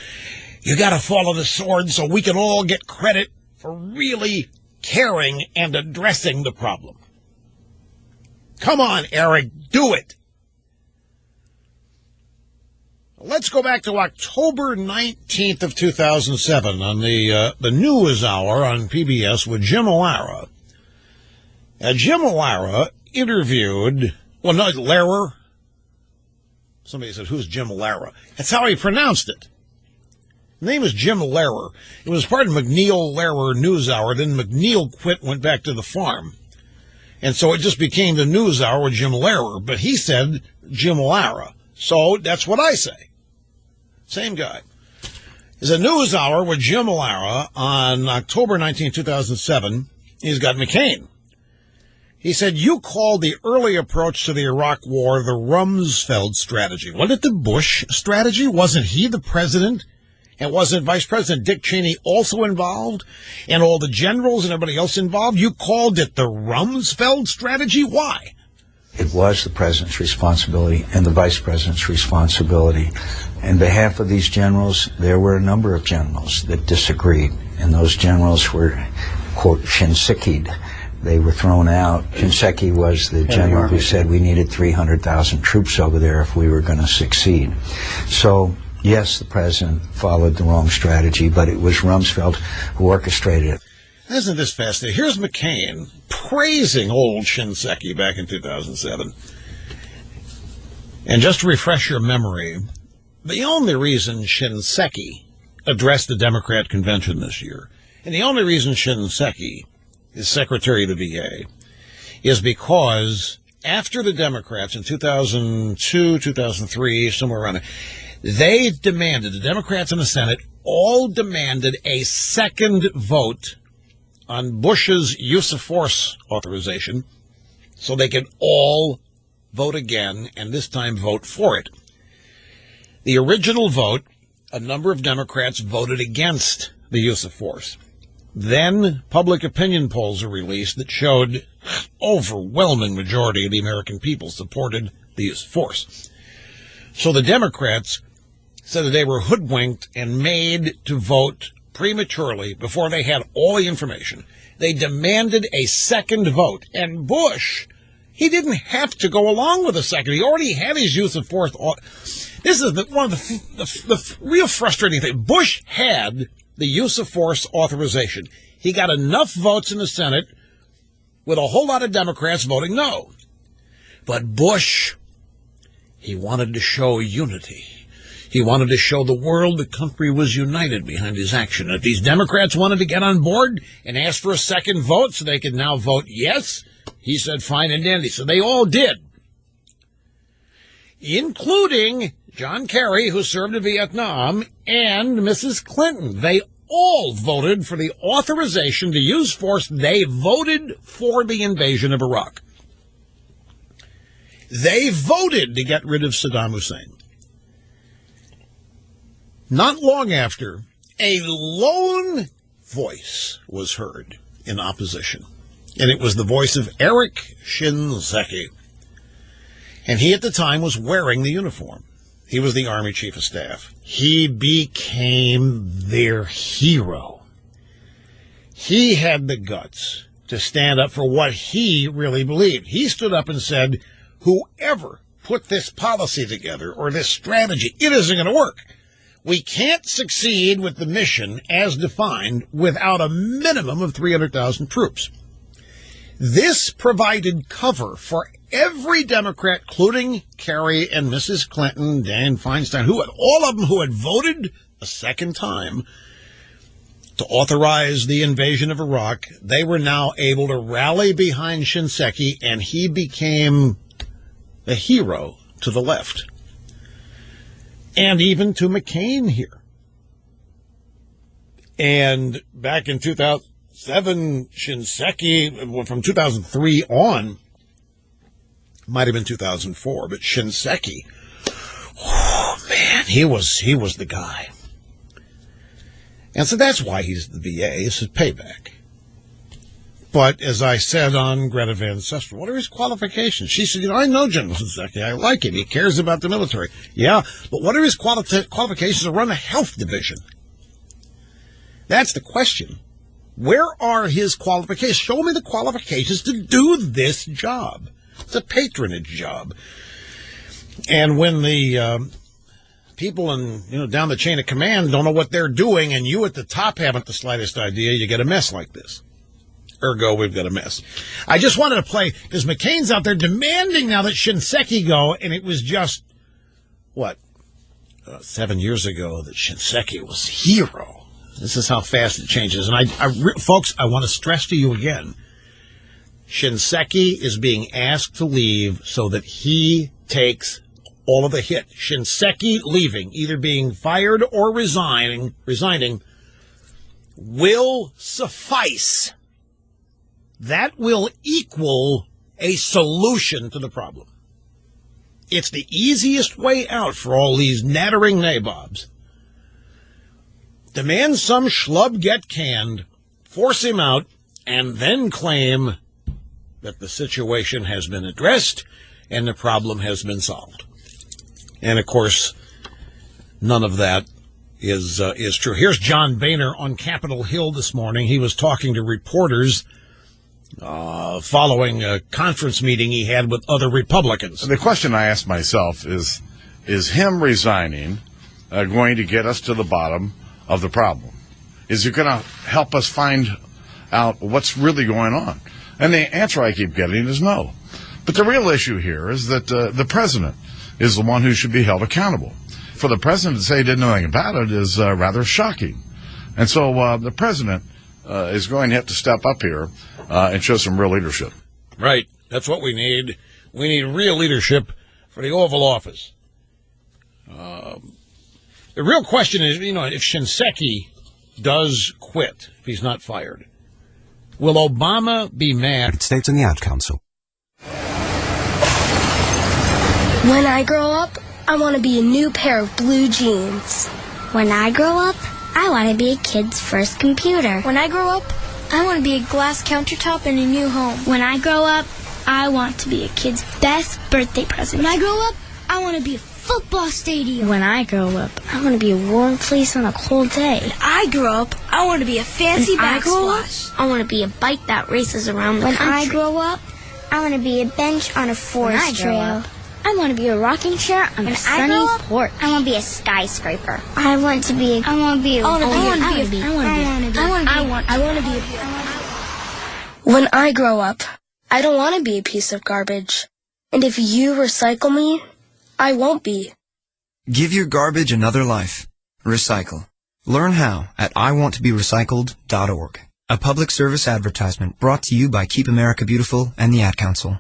you got to follow the sword so we can all get credit for really caring and addressing the problem. Come on, Eric, do it. Let's go back to October 19th of 2007 on the News Hour on PBS with Jim O'Lara. Jim O'Lara interviewed, Lehrer. Somebody said, who's Jim O'Lara? That's how he pronounced it. His name is Jim Lehrer. It was part of McNeil Lehrer News Hour. Then McNeil quit, went back to the farm. And so it just became the News Hour with Jim Lehrer. But he said Jim O'Lara. So that's what I say. Same guy. It's a News Hour with Jim O'Lara on October 19, 2007. He's got McCain. He said, you called the early approach to the Iraq War the Rumsfeld strategy. Wasn't it the Bush strategy? Wasn't he the president? And wasn't Vice President Dick Cheney also involved? And all the generals and everybody else involved? You called it the Rumsfeld strategy? Why? It was the President's responsibility and the Vice President's responsibility. On behalf of these generals, there were a number of generals that disagreed, and those generals were, quote, Shinseki'd. They were thrown out. Shinseki was the general who said we needed 300,000 troops over there if we were going to succeed. So, yes, the President followed the wrong strategy, but it was Rumsfeld who orchestrated it. Isn't this fascinating? Here's McCain praising old Shinseki back in 2007. And just to refresh your memory, the only reason Shinseki addressed the Democrat convention this year, and the only reason Shinseki is Secretary of the VA, is because after the Democrats in 2002, 2003, somewhere around there, they demanded, the Democrats in the Senate all demanded a second vote on Bush's use of force authorization so they could all vote again and this time vote for it. The original vote, a number of Democrats voted against the use of force. Then public opinion polls are released that showed overwhelming majority of the American people supported the use of force. So the Democrats said that they were hoodwinked and made to vote prematurely before they had all the information. They demanded a second vote. And Bush, he didn't have to go along with a second. He already had his use of force. This is one of the real frustrating things. Bush had the use of force authorization. He got enough votes in the Senate with a whole lot of Democrats voting no. But Bush, he wanted to show unity. He wanted to show the world the country was united behind his action. If these Democrats wanted to get on board and ask for a second vote so they could now vote yes, he said fine and dandy. So they all did, including John Kerry, who served in Vietnam, and Mrs. Clinton. They all voted for the authorization to use force. They voted for the invasion of Iraq. They voted to get rid of Saddam Hussein. Not long after, a lone voice was heard in opposition, and it was the voice of Eric Shinseki. And he at the time was wearing the uniform. He was the Army Chief of Staff. He became their hero. He had the guts to stand up for what he really believed. He stood up and said, whoever put this policy together or this strategy, it isn't going to work. We can't succeed with the mission as defined without a minimum of 300,000 troops. This provided cover for every Democrat, including Kerry and Mrs. Clinton, Dan Feinstein, all of them who had voted a second time to authorize the invasion of Iraq. They were now able to rally behind Shinseki, and he became a hero to the left. And even to McCain here. And back in 2007, Shinseki, from 2003 on, might have been 2004, but Shinseki, oh man, he was the guy. And so that's why he's the VA. This is payback. But as I said on Greta Van Susteren, what are his qualifications? She said, I know General Shinseki. I like him. He cares about the military. Yeah, but what are his qualifications to run a health division? That's the question. Where are his qualifications? Show me the qualifications to do this job. It's a patronage job. And when the people down the chain of command don't know what they're doing, and you at the top haven't the slightest idea, you get a mess like this. Ergo, we've got a mess. I just wanted to play, because McCain's out there demanding now that Shinseki go, and it was just, 7 years ago that Shinseki was hero. This is how fast it changes. And folks, I want to stress to you again, Shinseki is being asked to leave so that he takes all of the hit. Shinseki leaving, either being fired or resigning, will suffice. That will equal a solution to the problem. It's the easiest way out for all these nattering nabobs. Demand some schlub get canned, force him out, and then claim that the situation has been addressed and the problem has been solved. And, of course, none of that is true. Here's John Boehner on Capitol Hill this morning. He was talking to reporters following a conference meeting he had with other Republicans. The question I ask myself is him resigning going to get us to the bottom of the problem? Is it going to help us find out what's really going on? And the answer I keep getting is no. But the real issue here is that the president is the one who should be held accountable. For the president to say he didn't know anything about it is rather shocking. And so the president is going to have to step up here and show some real leadership. Right. That's what we need. We need real leadership for the Oval Office. The real question is, if Shinseki does quit, if he's not fired, will Obama be mad? It states in the Ad Council. When I grow up, I want to be a new pair of blue jeans. When I grow up, I want to be a kid's first computer. When I grow up, I want to be a glass countertop in a new home. When I grow up, I want to be a kid's best birthday present. When I grow up, I want to be a football stadium. When I grow up, I want to be a warm fleece on a cold day. When I grow up, I want to be a fancy backsplash. I want to be a bike that races around the country. When I grow up, I want to be a bench on a forest trail. I want to be a rocking chair on a sunny porch. I want to be a skyscraper. I want to be a When I grow up, I don't want to be a piece of garbage. And if you recycle me, I won't be. Give your garbage another life. Recycle. Learn how at iwanttoberecycled.org. A public service advertisement brought to you by Keep America Beautiful and the Ad Council.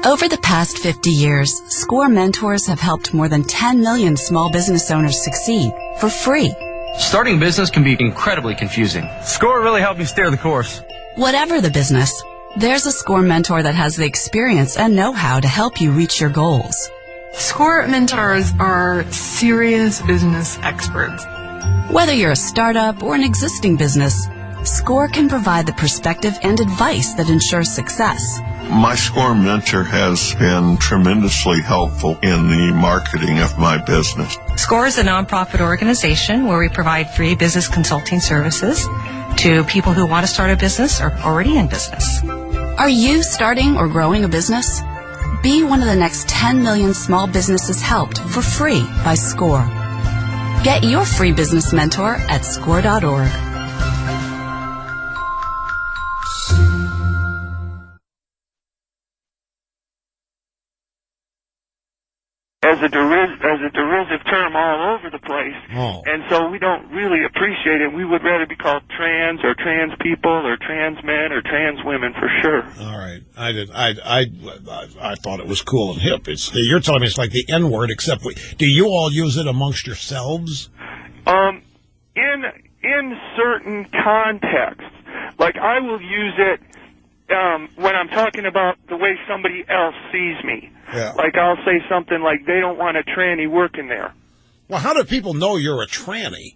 Over the past 50 years, SCORE mentors have helped more than 10 million small business owners succeed for free. Starting business can be incredibly confusing. SCORE really helped me steer the course. Whatever the business, there's a SCORE mentor that has the experience and know-how to help you reach your goals. SCORE mentors are serious business experts. Whether you're a startup or an existing business, SCORE can provide the perspective and advice that ensures success. My SCORE mentor has been tremendously helpful in the marketing of my business. SCORE is a nonprofit organization where we provide free business consulting services to people who want to start a business or already in business. Are you starting or growing a business? Be one of the next 10 million small businesses helped for free by SCORE. Get your free business mentor at score.org. As a derisive term all over the place, and so we don't really appreciate it. We would rather be called trans or trans people or trans men or trans women for sure. All right, I thought it was cool and hip. You're telling me it's like the N-word, except do you all use it amongst yourselves? In certain contexts, like I will use it when I'm talking about the way somebody else sees me. Yeah. Like I'll say something like, they don't want a tranny working there. Well, how do people know you're a tranny?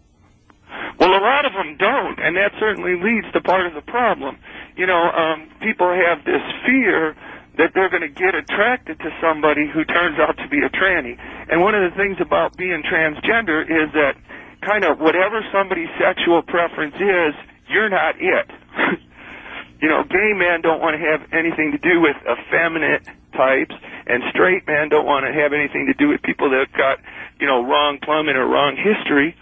Well, a lot of them don't, and that certainly leads to part of the problem. You know, people have this fear that they're going to get attracted to somebody who turns out to be a tranny. And one of the things about being transgender is that kind of whatever somebody's sexual preference is, you're not it. You know, gay men don't want to have anything to do with effeminate types, and straight men don't want to have anything to do with people that have got, you know, wrong plumbing or wrong history.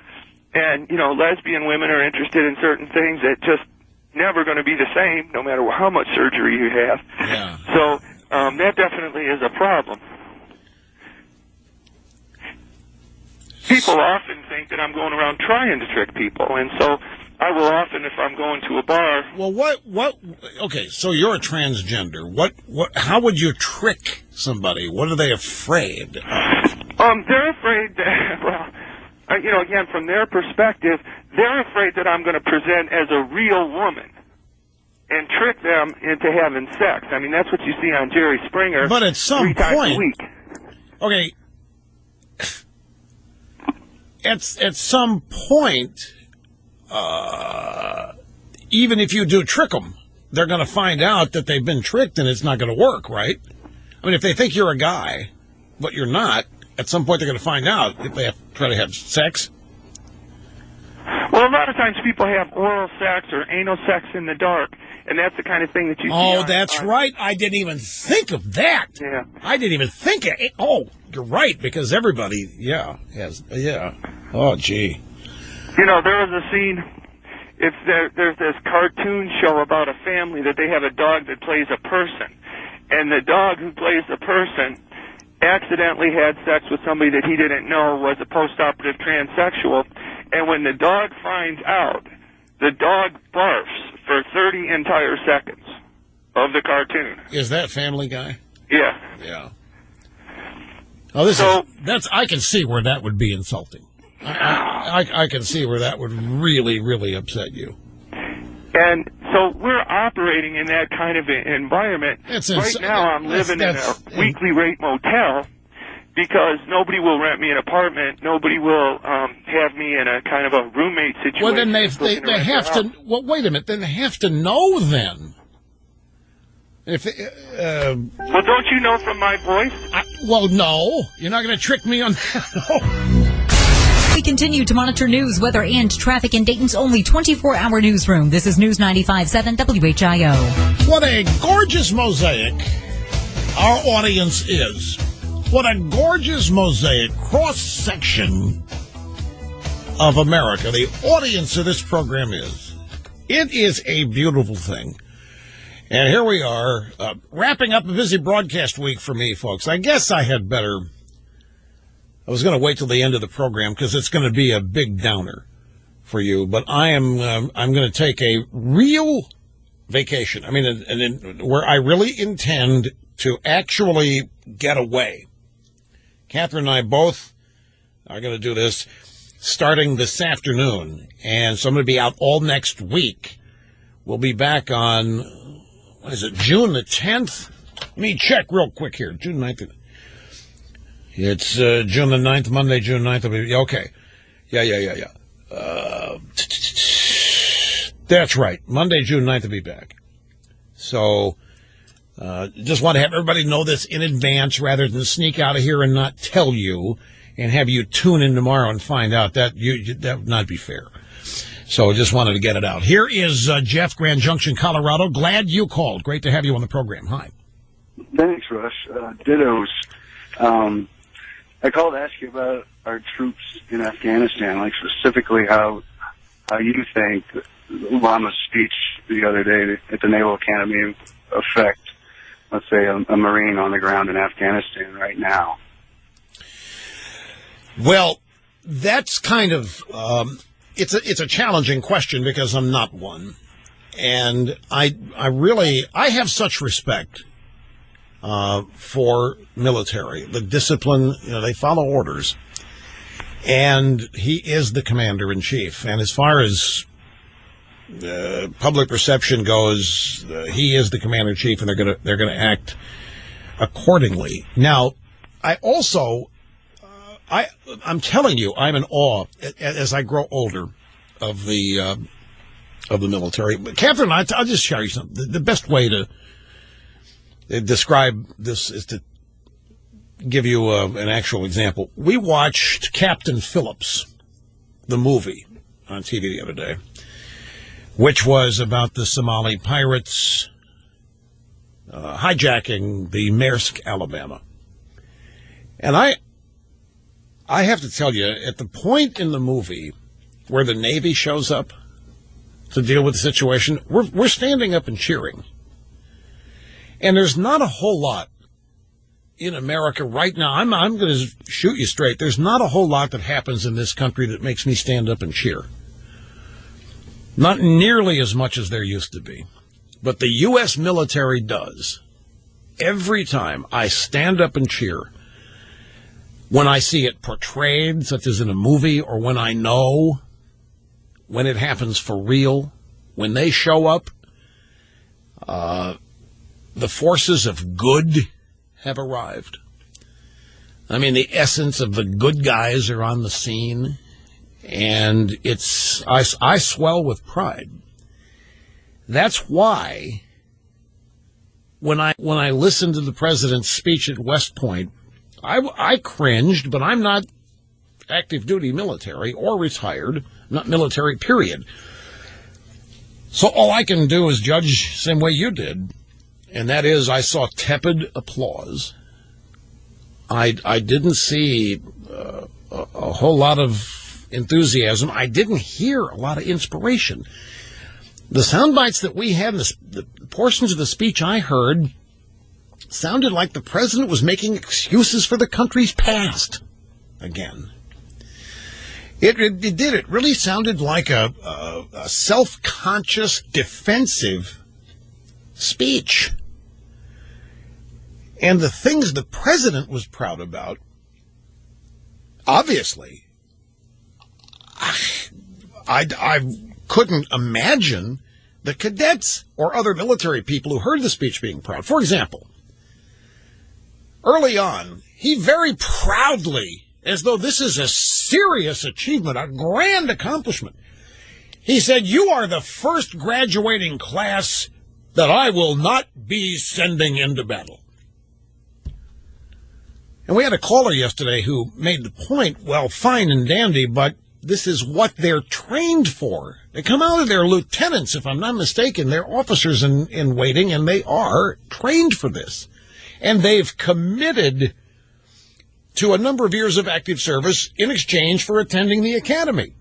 And, you know, lesbian women are interested in certain things that just never going to be the same, no matter how much surgery you have. Yeah. So that definitely is a problem. People often think that I'm going around trying to trick people, and so I will often, if I'm going to a bar... Well, okay, so you're a transgender. How would you trick somebody? What are they afraid of? They're afraid that, well, you know, again, from their perspective, they're afraid that I'm going to present as a real woman and trick them into having sex. I mean, that's what you see on Jerry Springer. But at some 3 times point... a week. Okay. At some point... even if you do trick them, they're going to find out that they've been tricked and it's not going to work, right? I mean, if they think you're a guy, but you're not, at some point they're going to find out if they have to try to have sex. Well, a lot of times people have oral sex or anal sex in the dark, and that's the kind of thing that you see. Oh, that's right. I didn't even think of that. Yeah. I didn't even think of it. Oh, you're right, because everybody, has. Oh, gee. You know, there was a scene, there's this cartoon show about a family that they have a dog that plays a person. And the dog who plays the person accidentally had sex with somebody that he didn't know was a post-operative transsexual. And when the dog finds out, the dog barfs for 30 entire seconds of the cartoon. Is that Family Guy? Yeah. Yeah. Oh, I can see where that would be insulting. I can see where that would really, really upset you. And so we're operating in that kind of environment. Right now I'm living in a weekly rate motel because nobody will rent me an apartment. Nobody will have me in a kind of a roommate situation. Well, then they have to... Well, wait a minute. Then they have to know then. Well, don't you know from my voice? Well, no. You're not going to trick me on that. No. We continue to monitor news, weather, and traffic in Dayton's only 24-hour newsroom. This is News 95.7 WHIO. What a gorgeous mosaic our audience is. What a gorgeous mosaic, cross-section of America the audience of this program is. It is a beautiful thing. And here we are, wrapping up a busy broadcast week for me, folks. I guess I had better... I was going to wait till the end of the program because it's going to be a big downer for you. But I'm going to take a real vacation. I mean, where I really intend to actually get away. Catherine and I both are going to do this starting this afternoon. And so I'm going to be out all next week. We'll be back on, what is it, June the 10th? Let me check real quick here. June 9th. It's June the 9th, Monday, June 9th. Okay. Yeah. That's right. Monday, June 9th, will be back. So Just want to have everybody know this in advance rather than sneak out of here and not tell you and have you tune in tomorrow and find out. That would not be fair. So just wanted to get it out. Here is Jeff, Grand Junction, Colorado. Glad you called. Great to have you on the program. Hi. Thanks, Rush. Dittos. I called to ask you about our troops in Afghanistan, like specifically how you think Obama's speech the other day at the Naval Academy affect, let's say, a Marine on the ground in Afghanistan right now. Well, that's kind of it's a challenging question because I'm not one, and I have such respect for military, the discipline. They follow orders, and he is the commander-in-chief. And as far as public perception goes, he is the commander-in-chief, and they're gonna act accordingly. Now, I also. I'm telling you, I'm in awe as I grow older of the military. But Catherine, I'll just share you something. The best way to describe this is to give you an actual example. We watched Captain Phillips, the movie, on TV the other day, which was about the Somali pirates hijacking the Maersk, Alabama. And I have to tell you, at the point in the movie where the Navy shows up to deal with the situation, we're standing up and cheering. And there's not a whole lot in America right now. I'm going to shoot you straight. There's not a whole lot that happens in this country that makes me stand up and cheer. Not nearly as much as there used to be. But the U.S. military does. Every time I stand up and cheer, when I see it portrayed, such as in a movie, or when I know when it happens for real, when they show up, the forces of good have arrived. I mean, the essence of the good guys are on the scene, and I swell with pride. That's why when I listened to the president's speech at West Point, I cringed, but I'm not active duty military or retired, not military, period. So all I can do is judge the same way you did, and that is I saw tepid applause. I didn't see a whole lot of enthusiasm. I didn't hear a lot of inspiration. The sound bites that we had, the portions of the speech I heard, sounded like the president was making excuses for the country's past again. It did. It really sounded like a self-conscious, defensive speech. And the things the president was proud about, obviously, I couldn't imagine the cadets or other military people who heard the speech being proud. For example, early on, he very proudly, as though this is a serious achievement, a grand accomplishment, he said, "You are the first graduating class that I will not be sending into battle." And we had a caller yesterday who made the point, well, fine and dandy, but this is what they're trained for. They come out of their lieutenants, if I'm not mistaken. They're officers in waiting, and they are trained for this. And they've committed to a number of years of active service in exchange for attending the academy.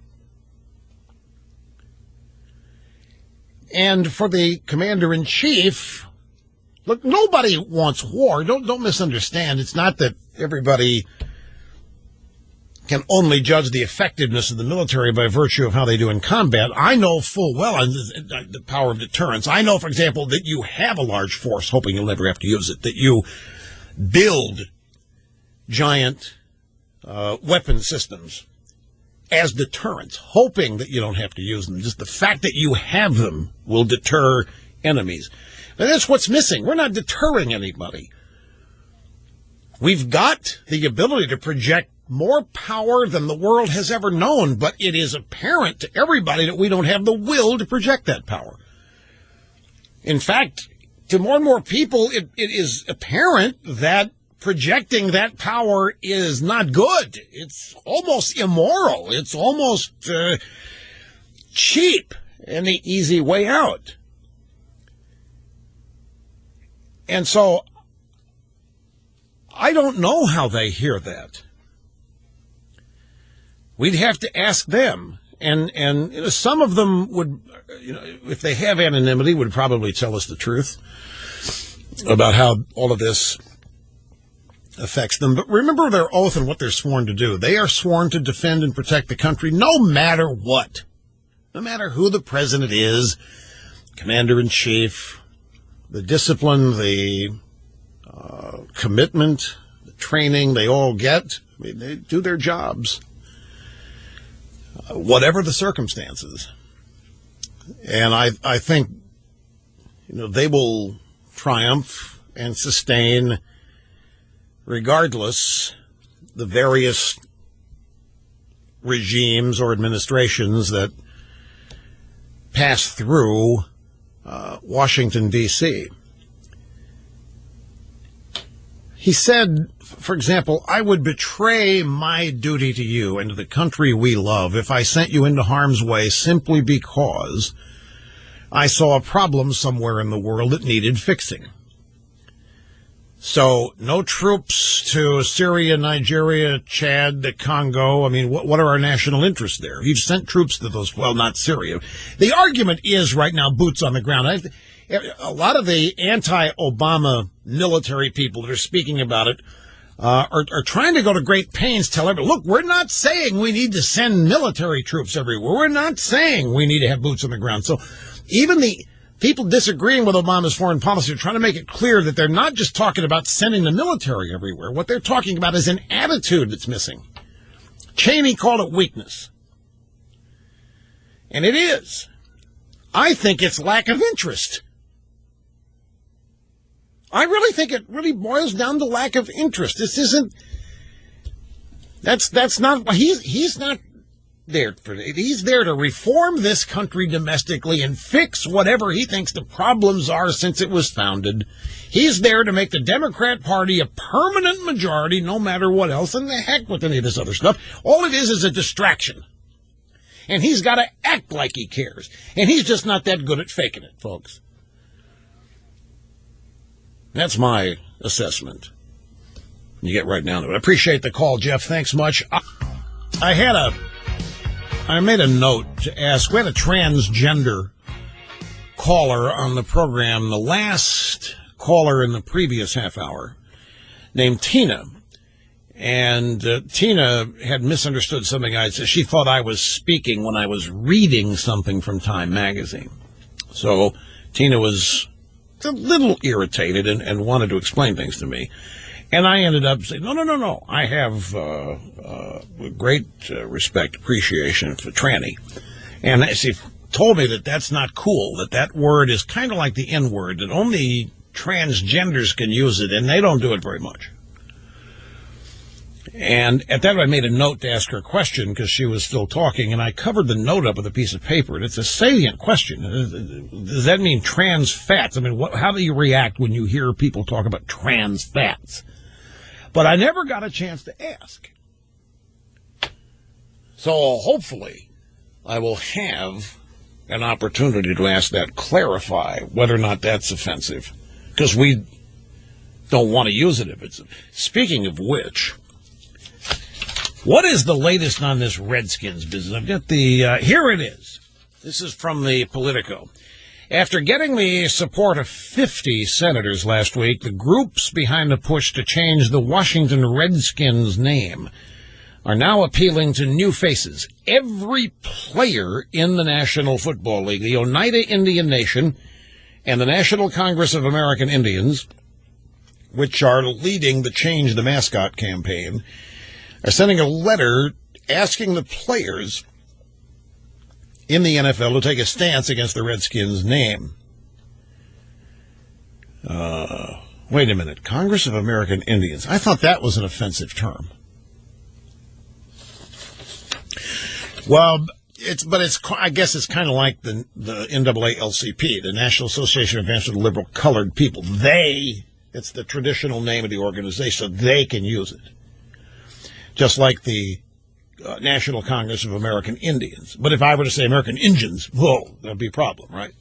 And for the commander-in-chief, look, nobody wants war. Don't misunderstand. It's not that everybody can only judge the effectiveness of the military by virtue of how they do in combat. I know full well the power of deterrence. I know, for example, that you have a large force, hoping you'll never have to use it, that you build giant weapon systems as deterrents, hoping that you don't have to use them. Just the fact that you have them will deter enemies. And that's what's missing. We're not deterring anybody. We've got the ability to project more power than the world has ever known, but it is apparent to everybody that we don't have the will to project that power. In fact, to more and more people, it is apparent that projecting that power is not good. It's almost immoral. It's almost cheap and the easy way out. And so I don't know how they hear that. We'd have to ask them. And you know, some of them would, you know, if they have anonymity, would probably tell us the truth about how all of this affects them. But remember their oath and what they're sworn to do. They are sworn to defend and protect the country no matter what. No matter who the president is, commander-in-chief, the discipline, the commitment, the training they all get. I mean, they do their jobs, whatever the circumstances. And I think, you know, they will triumph and sustain regardless the various regimes or administrations that pass through Washington, D.C. He said, for example, I would betray my duty to you and to the country we love if I sent you into harm's way simply because I saw a problem somewhere in the world that needed fixing. So, no troops to Syria, Nigeria, Chad, the Congo. I mean, what are our national interests there? You've sent troops to those, well, not Syria. The argument is right now boots on the ground. A lot of the anti-Obama military people that are speaking about it are trying to go to great pains to tell everyone, look, we're not saying we need to send military troops everywhere. We're not saying we need to have boots on the ground. So even the people disagreeing with Obama's foreign policy are trying to make it clear that they're not just talking about sending the military everywhere. What they're talking about is an attitude that's missing. Cheney called it weakness. And it is. I think it's lack of interest. I really think it really boils down to lack of interest. This isn't, that's not, he's not there for it. He's there to reform this country domestically and fix whatever he thinks the problems are since it was founded. He's there to make the Democrat Party a permanent majority no matter what else, and the heck with any of this other stuff. All it is a distraction. And he's got to act like he cares. And he's just not that good at faking it, folks. That's my assessment. You get right down to it. I appreciate the call, Jeff. Thanks much. I made a note to ask. We had a transgender caller on the program, the last caller in the previous half hour, named Tina. And Tina had misunderstood something I said. She thought I was speaking when I was reading something from Time magazine. So Tina was a little irritated and wanted to explain things to me. And I ended up saying, no. I have great respect, appreciation for tranny. And she told me that that's not cool, that word is kind of like the N-word, that only transgenders can use it, and they don't do it very much. And at that, I made a note to ask her a question because she was still talking, and I covered the note up with a piece of paper, and it's a salient question. Does that mean trans fats? I mean, how do you react when you hear people talk about trans fats? But I never got a chance to ask. So hopefully I will have an opportunity to ask that, clarify whether or not that's offensive, because we don't want to use it if it's... Speaking of which... What is the latest on this Redskins business? I've got the, here it is. This is from the Politico. After getting the support of 50 senators last week, the groups behind the push to change the Washington Redskins name are now appealing to new faces. Every player in the National Football League, the Oneida Indian Nation, and the National Congress of American Indians, which are leading the Change the Mascot campaign, are sending a letter asking the players in the NFL to take a stance against the Redskins name. Wait a minute. Congress of American Indians. I thought that was an offensive term. Well, I guess it's kind of like the NAALCP, the National Association of Advanced Liberal Colored People. It's the traditional name of the organization, so they can use it. Just like the National Congress of American Indians. But if I were to say American Indians, whoa, that'd be a problem, right?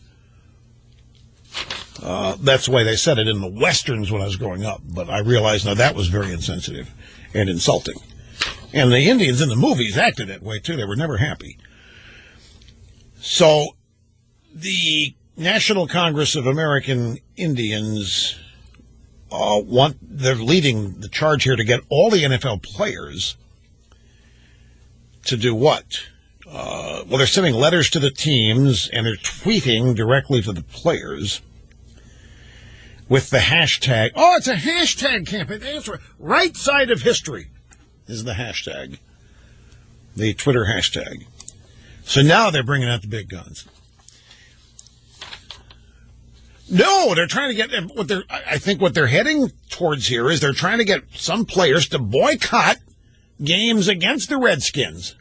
That's the way they said it in the Westerns when I was growing up. But I realized now that was very insensitive and insulting. And the Indians in the movies acted that way, too. They were never happy. So the National Congress of American Indians they're leading the charge here to get all the NFL players to do what? Well, they're sending letters to the teams, and they're tweeting directly to the players with the hashtag. Oh, it's a hashtag campaign. That's right. Right side of history is the hashtag, the Twitter hashtag. So now they're bringing out the big guns. No, they're trying to get I think what they're heading towards here is they're trying to get some players to boycott games against the Redskins.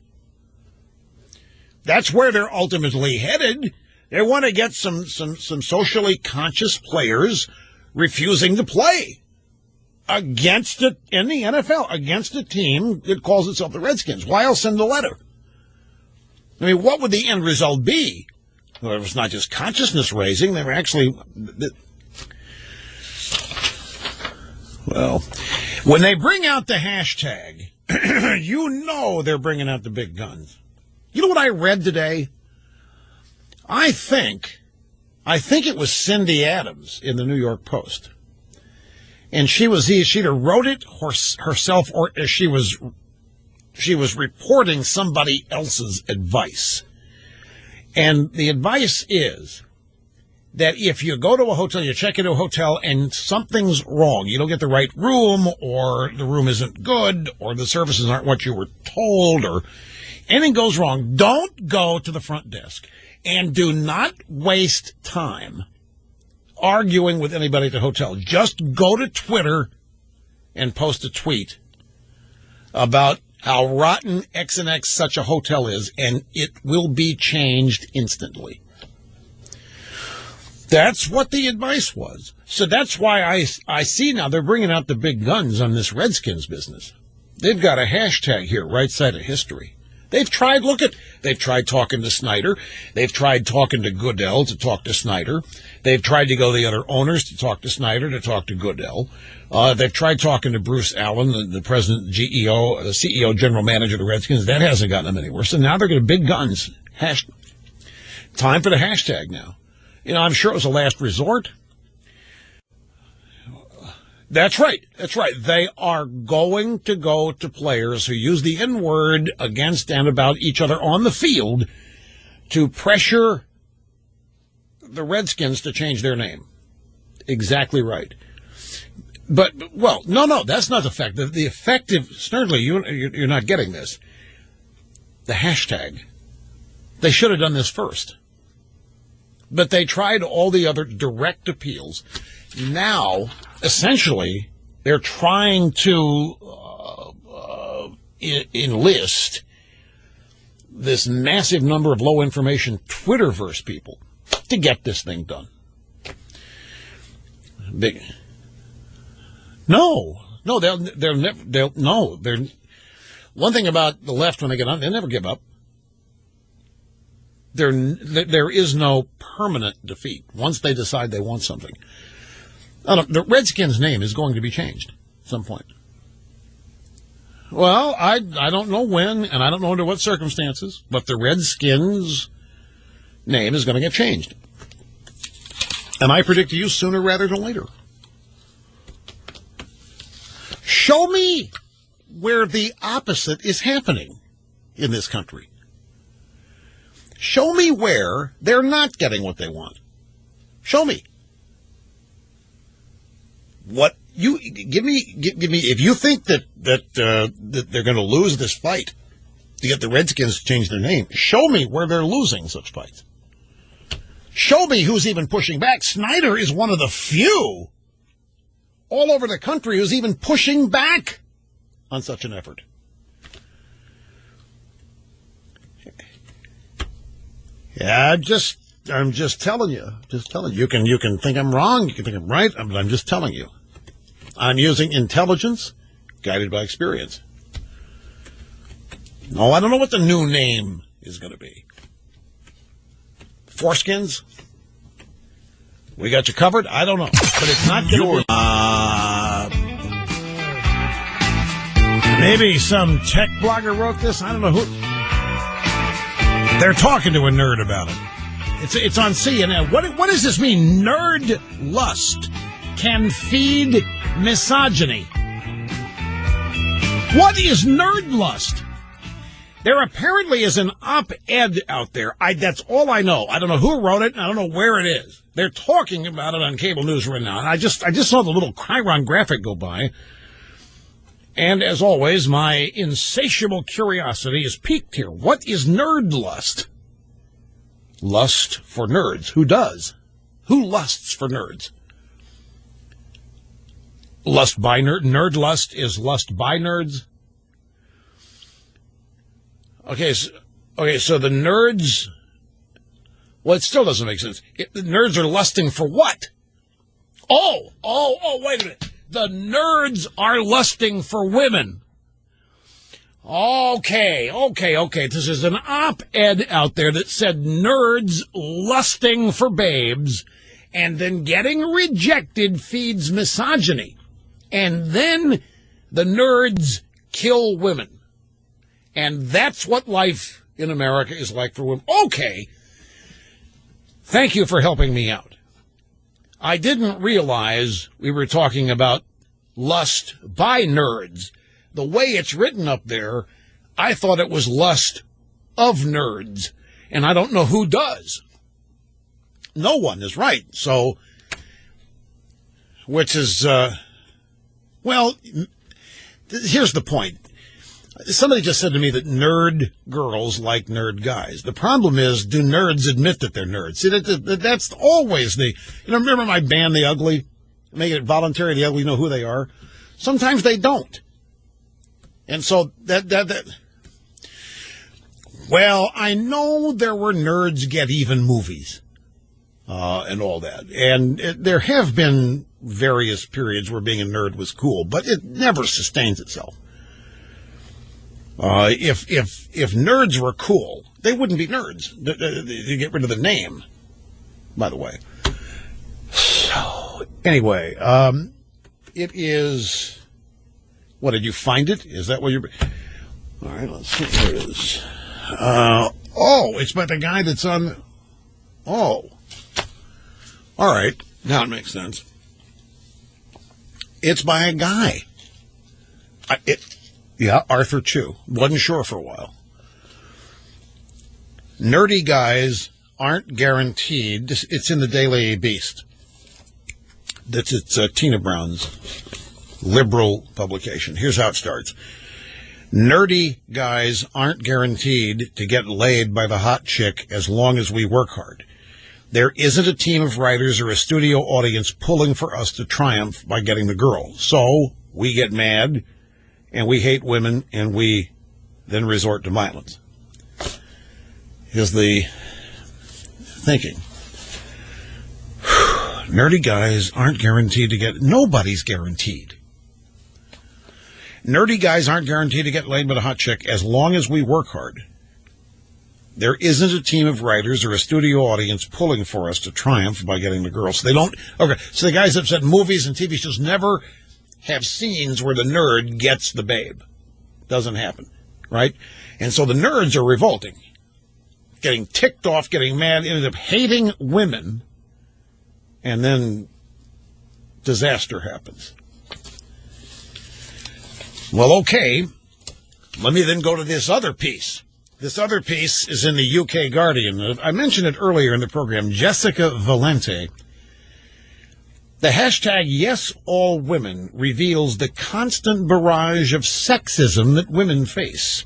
That's where they're ultimately headed. They want to get some socially conscious players refusing to play against it in the NFL, against a team that calls itself the Redskins. Why else send a letter? I mean, what would the end result be? Well, it was not just consciousness raising. They were actually, well, when they bring out the hashtag, you know they're bringing out the big guns. You know what I read today? I think it was Cindy Adams in the New York Post. And she either wrote it herself or she was reporting somebody else's advice. And the advice is that if you go to a hotel, you check into a hotel and something's wrong, you don't get the right room, or the room isn't good, or the services aren't what you were told, or anything goes wrong, don't go to the front desk. And do not waste time arguing with anybody at the hotel. Just go to Twitter and post a tweet about how rotten X and X such a hotel is, and it will be changed instantly. That's what the advice was. So that's why I see now they're bringing out the big guns on this Redskins business. They've got a hashtag here, right side of history. They've tried talking to Snyder. They've tried talking to Goodell to talk to Snyder. They've tried to go to the other owners to talk to Snyder, to talk to Goodell. They've tried talking to Bruce Allen, the president, the CEO, general manager of the Redskins. That hasn't gotten them anywhere. So now they're going to big guns. Time for the hashtag now. You know, I'm sure it was a last resort. That's right. That's right. They are going to go to players who use the N-word against and about each other on the field to pressure the Redskins to change their name. Exactly right. But, well, no, that's not the fact. The effective, Snerdley, you're not getting this. The hashtag. They should have done this first. But they tried all the other direct appeals. Now, essentially, they're trying to enlist this massive number of low-information Twitterverse people to get this thing done. No, they'll never. One thing about the left when they get on, they never give up. There is no permanent defeat once they decide they want something. The Redskins' name is going to be changed at some point. Well, I don't know when, and I don't know under what circumstances, but the Redskins' name is going to get changed. And I predict to you sooner rather than later. Show me where the opposite is happening in this country. Show me where they're not getting what they want. Show me. What you give me if you think that they're going to lose this fight to get the Redskins to change their name, show me where they're losing such fights. Show me who's even pushing back. Snyder is one of the few all over the country who's even pushing back on such an effort. Yeah, I'm just telling you. Just telling you. You can think I'm wrong. You can think I'm right. But I'm just telling you. I'm using intelligence guided by experience. No, I don't know what the new name is going to be. Foreskins? We got you covered? I don't know. But it's not going to be... maybe some tech blogger wrote this. I don't know who... They're talking to a nerd about it. It's on CNN. What does this mean? Nerd lust can feed misogyny. What is nerd lust? There apparently is an op-ed out there. That's all I know. I don't know who wrote it, and I don't know where it is. They're talking about it on cable news right now. And I just saw the little Chiron graphic go by. And as always, my insatiable curiosity is piqued here. What is nerd lust? Lust for nerds. Who does? Who lusts for nerds? Lust by nerd lust is lust by nerds. Okay, so the nerds... well, it still doesn't make sense. The nerds are lusting for what? Oh, wait a minute. The nerds are lusting for women. Okay. This is an op-ed out there that said nerds lusting for babes and then getting rejected feeds misogyny. And then the nerds kill women. And that's what life in America is like for women. Okay. Thank you for helping me out. I didn't realize we were talking about lust by nerds. The way it's written up there, I thought it was lust of nerds. And I don't know who does. No one is right. So, which is, well, here's the point. Somebody just said to me that nerd girls like nerd guys. The problem is, do nerds admit that they're nerds? See, that's always remember my band, The Ugly? Make it voluntary, The Ugly know who they are. Sometimes they don't. And so well, I know there were Nerds Get Even movies, and all that. And there have been various periods where being a nerd was cool, but it never sustains itself. If nerds were cool, they wouldn't be nerds. They get rid of the name, by the way. So, anyway, it is... what, did you find it? Is that what you're... all right, let's see. Where it is. It's by the guy that's on... all right. Now it makes sense. It's by a guy. Yeah, Arthur Chu. Wasn't sure for a while. Nerdy guys aren't guaranteed. It's in the Daily Beast. It's Tina Brown's liberal publication. Here's how it starts. Nerdy guys aren't guaranteed to get laid by the hot chick as long as we work hard. There isn't a team of writers or a studio audience pulling for us to triumph by getting the girl. So we get mad and we hate women, and we then resort to violence. Is the thinking. Nerdy guys aren't guaranteed to get... nobody's guaranteed. Nerdy guys aren't guaranteed to get laid by a hot chick as long as we work hard. There isn't a team of writers or a studio audience pulling for us to triumph by getting the girl. So they don't... okay, so the guys have said movies and TV shows never have scenes where the nerd gets the babe. Doesn't happen, right? And so the nerds are revolting, getting ticked off, getting mad, ended up hating women, and then disaster happens. Well, okay, let me then go to this other piece. This other piece is in the UK Guardian. I mentioned it earlier in the program. Jessica Valente. The hashtag #YesAllWomen reveals the constant barrage of sexism that women face.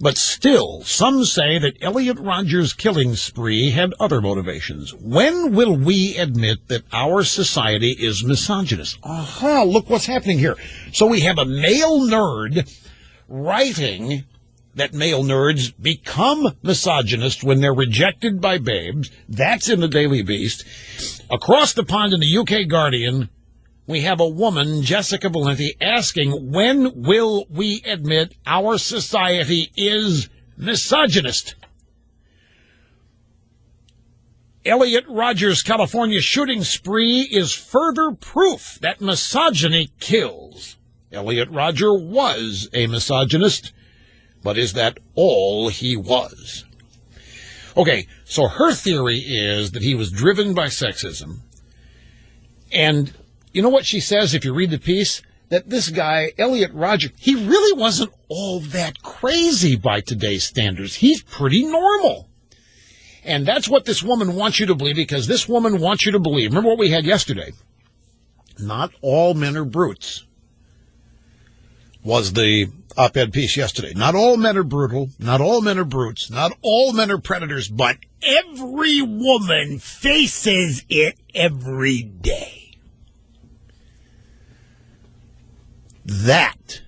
But still, some say that Elliot Rodger's killing spree had other motivations. When will we admit that our society is misogynist? Look what's happening here. So we have a male nerd writing that male nerds become misogynist when they're rejected by babes. That's in the Daily Beast. Across the pond in the UK Guardian, we have a woman, Jessica Valenti, asking, when will we admit our society is misogynist? Elliot Rodgers' California shooting spree is further proof that misogyny kills. Elliot Rodger was a misogynist, but is that all he was? Okay, so her theory is that he was driven by sexism. And you know what she says if you read the piece? That this guy, Elliot Rodger, he really wasn't all that crazy by today's standards. He's pretty normal. And that's what this woman wants you to believe, because this woman wants you to believe. Remember what we had yesterday? Not all men are brutes, was the op-ed piece yesterday. Not all men are brutal. Not all men are brutes. Not all men are predators. But every woman faces it every day. That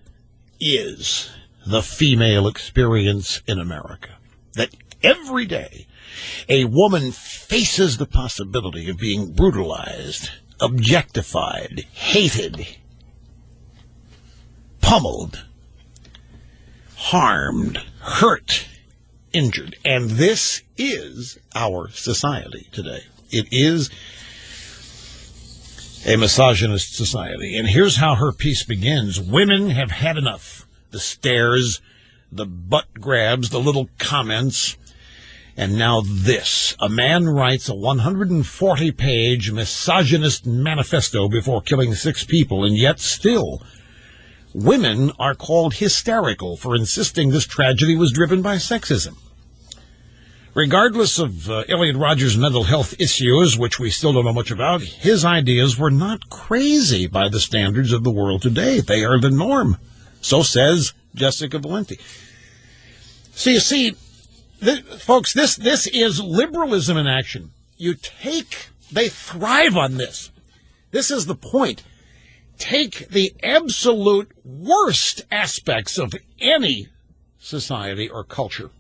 is the female experience in America. That every day a woman faces the possibility of being brutalized, objectified, hated, pummeled, harmed, hurt, injured. And this is our society today. It is a misogynist society. And here's how her piece begins. Women have had enough. The stares, the butt grabs, the little comments. And now this. A man writes a 140-page misogynist manifesto before killing 6 people, and yet still women are called hysterical for insisting this tragedy was driven by sexism. Regardless of Elliot Rodgers' mental health issues, which we still don't know much about, his ideas were not crazy by the standards of the world today. They are the norm. So says Jessica Valenti. So you see, folks, this is liberalism in action. They thrive on this. This is the point. Take the absolute worst aspects of any society or culture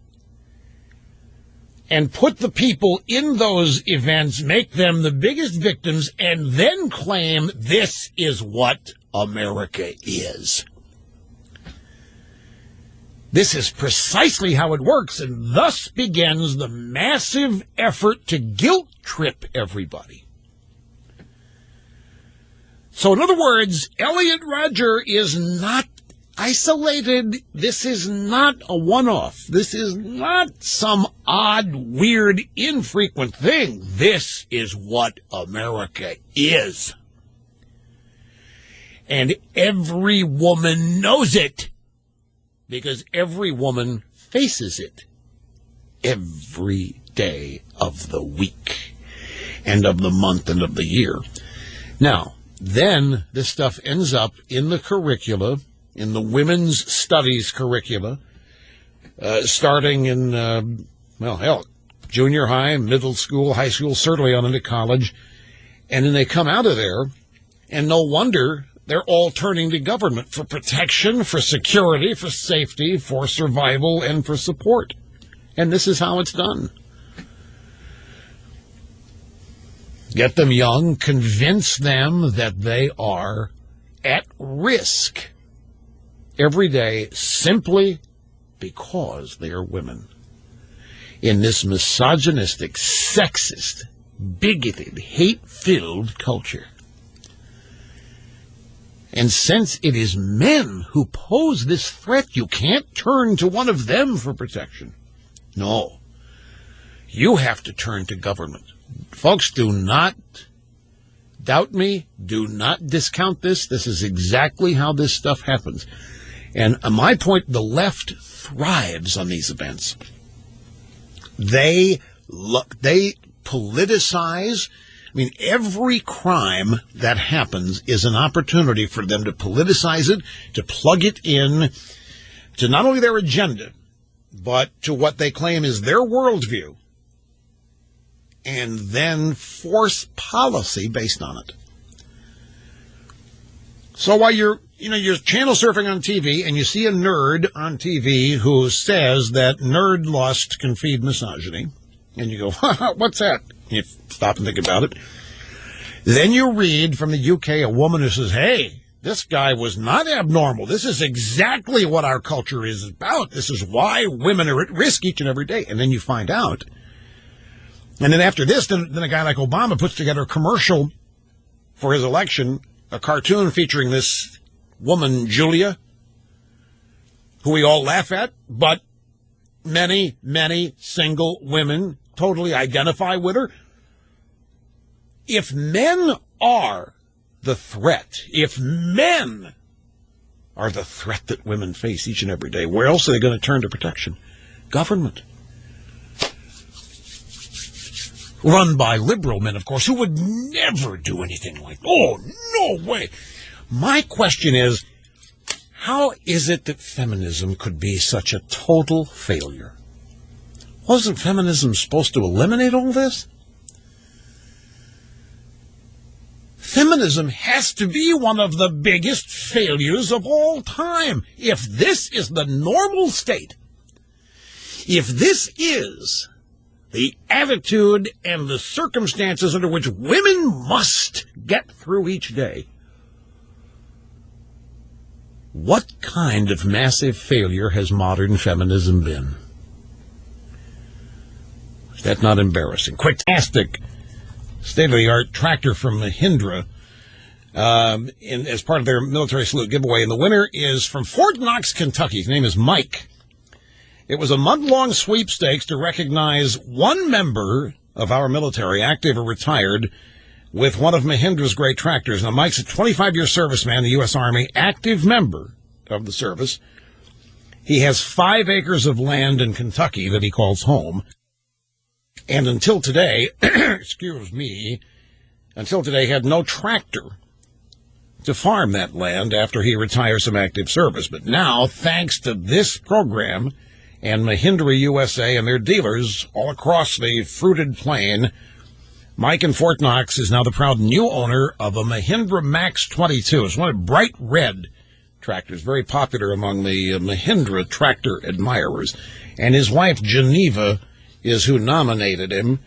and put the people in those events, make them the biggest victims, and then claim this is what America is. This is precisely how it works, and thus begins the massive effort to guilt trip everybody. So in other words, Elliot Rodger is not isolated. This is not a one-off. This is not some odd, weird, infrequent thing. This is what America is. And every woman knows it. Because every woman faces it every day of the week and of the month and of the year. Now, then this stuff ends up in the curricula, in the women's studies curricula, starting in, junior high, middle school, high school, certainly on into college. And then they come out of there, and no wonder they're all turning to government for protection, for security, for safety, for survival, and for support. And this is how it's done. Get them young, convince them that they are at risk every day simply because they are women. In this misogynistic, sexist, bigoted, hate-filled culture. And since it is men who pose this threat, you can't turn to one of them for protection. No. You have to turn to government. Folks, do not doubt me. Do not discount this. This is exactly how this stuff happens. And my point, the left thrives on these events. They politicize. I mean, every crime that happens is an opportunity for them to politicize it, to plug it in to not only their agenda, but to what they claim is their worldview, and then force policy based on it. So while you're you're channel surfing on TV, and you see a nerd on TV who says that nerd lust can feed misogyny. And you go, what's that? You stop and think about it. Then you read from the UK a woman who says, hey, this guy was not abnormal. This is exactly what our culture is about. This is why women are at risk each and every day. And then you find out. And then after this, then a guy like Obama puts together a commercial for his election, a cartoon featuring this woman, Julia, who we all laugh at, but many, many single women totally identify with her. If men are the threat, if men are the threat that women face each and every day, where else are they going to turn to protection? Government. Run by liberal men, of course, who would never do anything like that. Oh, no way. My question is, how is it that feminism could be such a total failure? Wasn't feminism supposed to eliminate all this? Feminism has to be one of the biggest failures of all time. If this is the normal state, if this is the attitude and the circumstances under which women must get through each day, what kind of massive failure has modern feminism been? Is that not embarrassing? Fantastic state-of-the-art tractor from Mahindra as part of their military salute giveaway. And the winner is from Fort Knox, Kentucky. His name is Mike. It was a month-long sweepstakes to recognize one member of our military, active or retired, with one of Mahindra's great tractors. Now, Mike's a 25-year serviceman in the U.S. Army, active member of the service. He has 5 acres of land in Kentucky that he calls home. And until today, until today, had no tractor to farm that land after he retires from active service. But now, thanks to this program and Mahindra USA and their dealers all across the fruited plain, Mike in Fort Knox is now the proud new owner of a Mahindra Max 22. It's one of bright red tractors, very popular among the Mahindra tractor admirers. And his wife, Geneva, is who nominated him,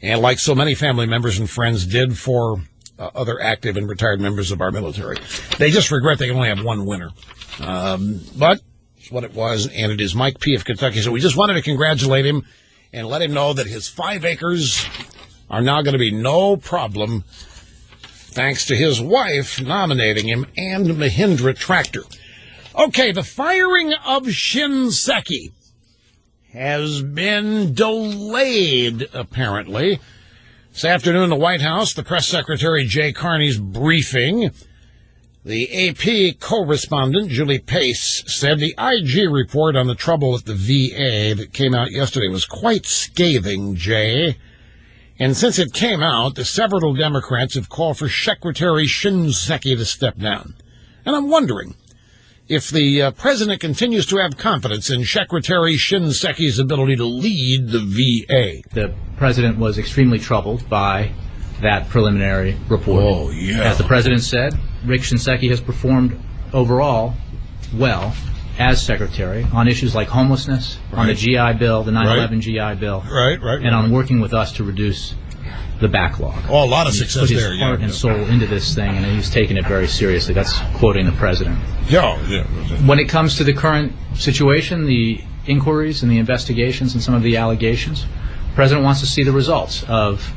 and like so many family members and friends did for other active and retired members of our military. They just regret they can only have one winner. But it's what it was, and it is Mike P. of Kentucky. So we just wanted to congratulate him and let him know that his 5 acres are now going to be no problem, thanks to his wife nominating him and Mahindra tractor. Okay, the firing of Shinseki has been delayed, apparently. This afternoon, the White House, the press secretary Jay Carney's briefing. The AP correspondent, Julie Pace, said the IG report on the trouble at the VA that came out yesterday was quite scathing, Jay. And since it came out, the several Democrats have called for Secretary Shinseki to step down. And I'm wondering, if the president continues to have confidence in Secretary Shinseki's ability to lead the VA. The president was extremely troubled by that preliminary report. Oh, yeah. As the president said, Rick Shinseki has performed overall well as secretary on issues like homelessness, right, on the GI Bill, the 9/11 right, GI Bill, right, and on working with us to reduce the backlog. Oh, a lot of success there. Put his heart and soul into this thing, and he's taken it very seriously. That's quoting the president. Yeah. When it comes to the current situation, the inquiries and the investigations and some of the allegations, the president wants to see the results of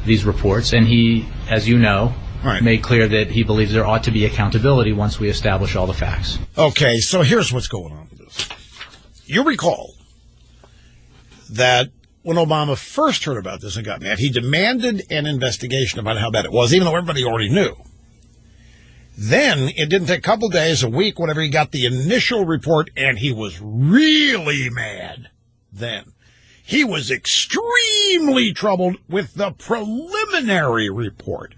these reports, and he, as you know, right, made clear that he believes there ought to be accountability once we establish all the facts. Okay, so here's what's going on with this. You recall that when Obama first heard about this and got mad, he demanded an investigation about how bad it was, even though everybody already knew. Then it didn't take a couple days, a week, whenever he got the initial report, and he was really mad then. He was extremely troubled with the preliminary report.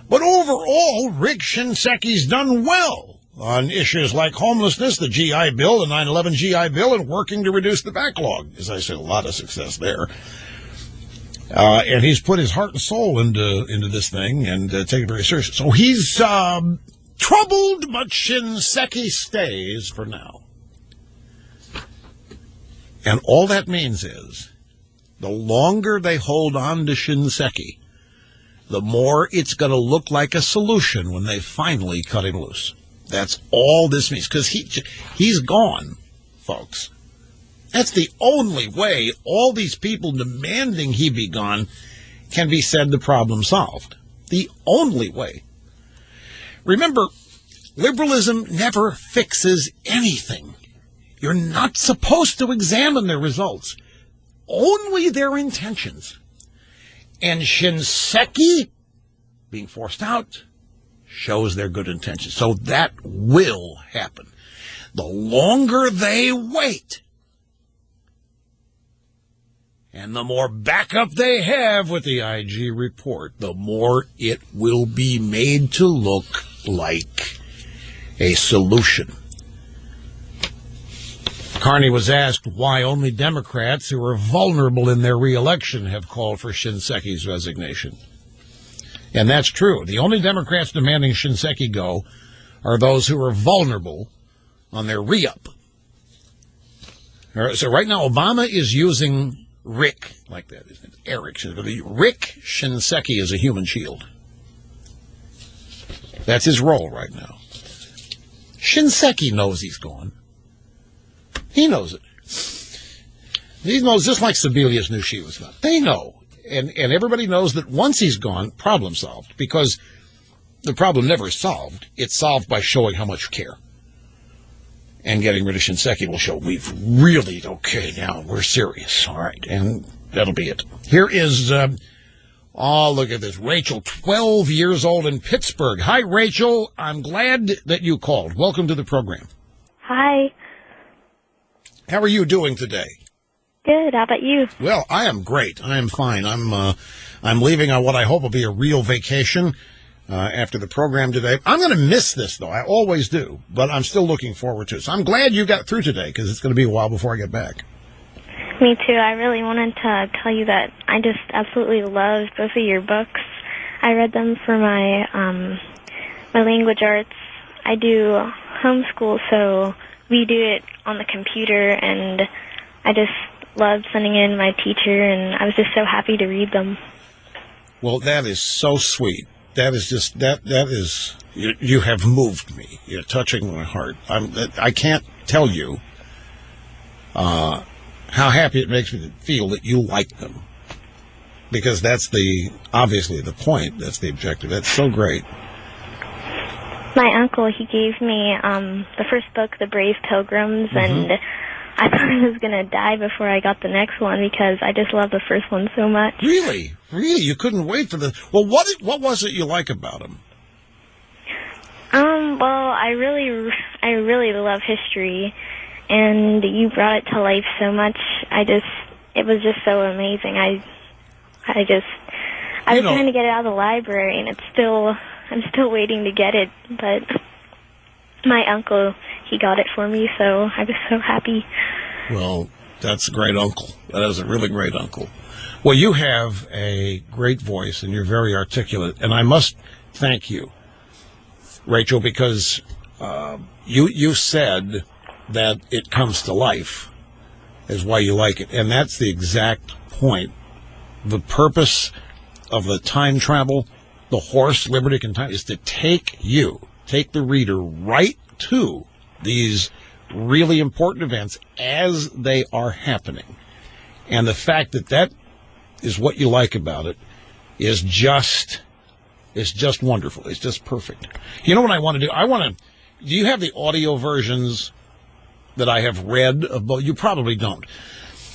But overall, Rick Shinseki's done well on issues like homelessness, the GI Bill, the 9/11 GI Bill, and working to reduce the backlog. As I said, a lot of success there. And he's put his heart and soul into this thing and taken it very seriously. So he's troubled, but Shinseki stays for now. And all that means is, the longer they hold on to Shinseki, the more it's going to look like a solution when they finally cut him loose. That's all this means, because he's gone, folks. That's the only way all these people demanding he be gone can be said the problem solved. The only way. Remember, liberalism never fixes anything. You're not supposed to examine their results, only their intentions. And Shinseki being forced out shows their good intentions. So that will happen. The longer they wait, and the more backup they have with the IG report, the more it will be made to look like a solution. Carney was asked why only Democrats who are vulnerable in their reelection have called for Shinseki's resignation. And that's true. The only Democrats demanding Shinseki go are those who are vulnerable on their re-up. So right now, Obama is using Rick, like that, isn't it? Eric. Rick Shinseki is a human shield. That's his role right now. Shinseki knows he's gone. He knows it. He knows, just like Sebelius knew she was gone. They know. And everybody knows that once he's gone, problem solved. Because the problem never is solved. It's solved by showing how much we care. And getting rid of Shinseki will show we've really, okay, now we're serious. All right. And that'll be it. Here is, look at this. Rachel, 12 years old in Pittsburgh. Hi, Rachel. I'm glad that you called. Welcome to the program. Hi. How are you doing today? Good. How about you? Well, I am great. I am fine. I'm leaving on what I hope will be a real vacation after the program today. I'm going to miss this, though. I always do, but I'm still looking forward to it. So I'm glad you got through today, because it's going to be a while before I get back. Me too. I really wanted to tell you that I just absolutely loved both of your books. I read them for my my language arts. I do homeschool, so we do it on the computer, and I just loved sending in my teacher, and I was just so happy to read them. Well, that is so sweet. That is just, that is, you have moved me. You're touching my heart. I can't tell you how happy it makes me to feel that you like them. Because that's obviously the point. That's the objective. That's so great. My uncle, he gave me the first book, The Brave Pilgrims, and I thought I was going to die before I got the next one because I just love the first one so much. Really? Really? You couldn't wait for the... Well, what was it you like about them? Well, I really love history, and you brought it to life so much. It was just so amazing. I was trying to get it out of the library, and I'm still waiting to get it, but my uncle, he got it for me, so I was so happy. Well, that's a great uncle. That is a really great uncle. Well, you have a great voice, and you're very articulate, and I must thank you, Rachel, because you said that it comes to life is why you like it, and that's the exact point. The purpose of the time travel, the horse, Liberty and Time, is to take the reader right to these really important events as they are happening. And the fact that is what you like about it is just wonderful. It's just perfect. You know what I want to do? Do you have the audio versions that I have read of both? You probably don't.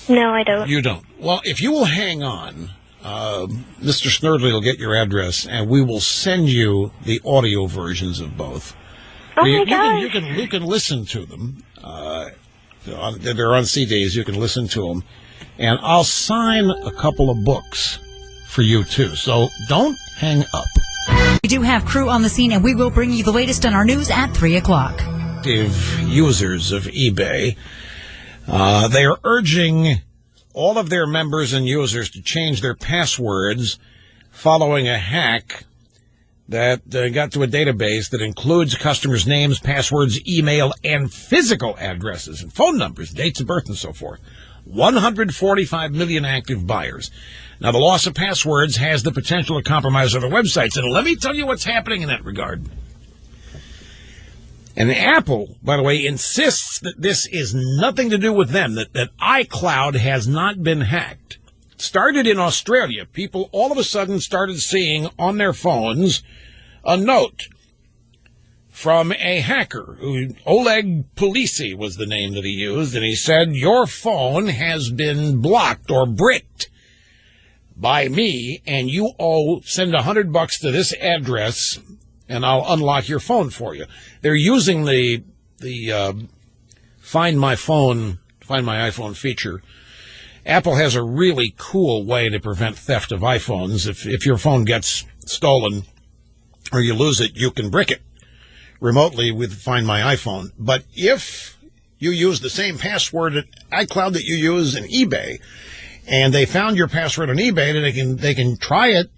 No, I don't. You don't. Well, if you will hang on, Mr. Snerdley will get your address, and we will send you the audio versions of both. Oh, my gosh. You can listen to them. They're on CDs. You can listen to them. And I'll sign a couple of books for you, too. So don't hang up. We do have crew on the scene, and we will bring you the latest on our news at 3 o'clock. Users of eBay, they are urging all of their members and users to change their passwords following a hack that got to a database that includes customers' names, passwords, email, and physical addresses, and phone numbers, dates of birth, and so forth. 145 million active buyers. Now, the loss of passwords has the potential to compromise other websites, and let me tell you what's happening in that regard. And Apple, by the way, insists that this is nothing to do with them, that iCloud has not been hacked. It started in Australia. People all of a sudden started seeing on their phones a note from a hacker, Oleg Polisi was the name that he used, and he said, your phone has been blocked or bricked by me, and you send $100 to this address, and I'll unlock your phone for you. They're using the Find My iPhone feature. Apple has a really cool way to prevent theft of iPhones. If your phone gets stolen or you lose it, you can brick it remotely with Find My iPhone. But if you use the same password at iCloud that you use in eBay, and they found your password on eBay, then they can try it,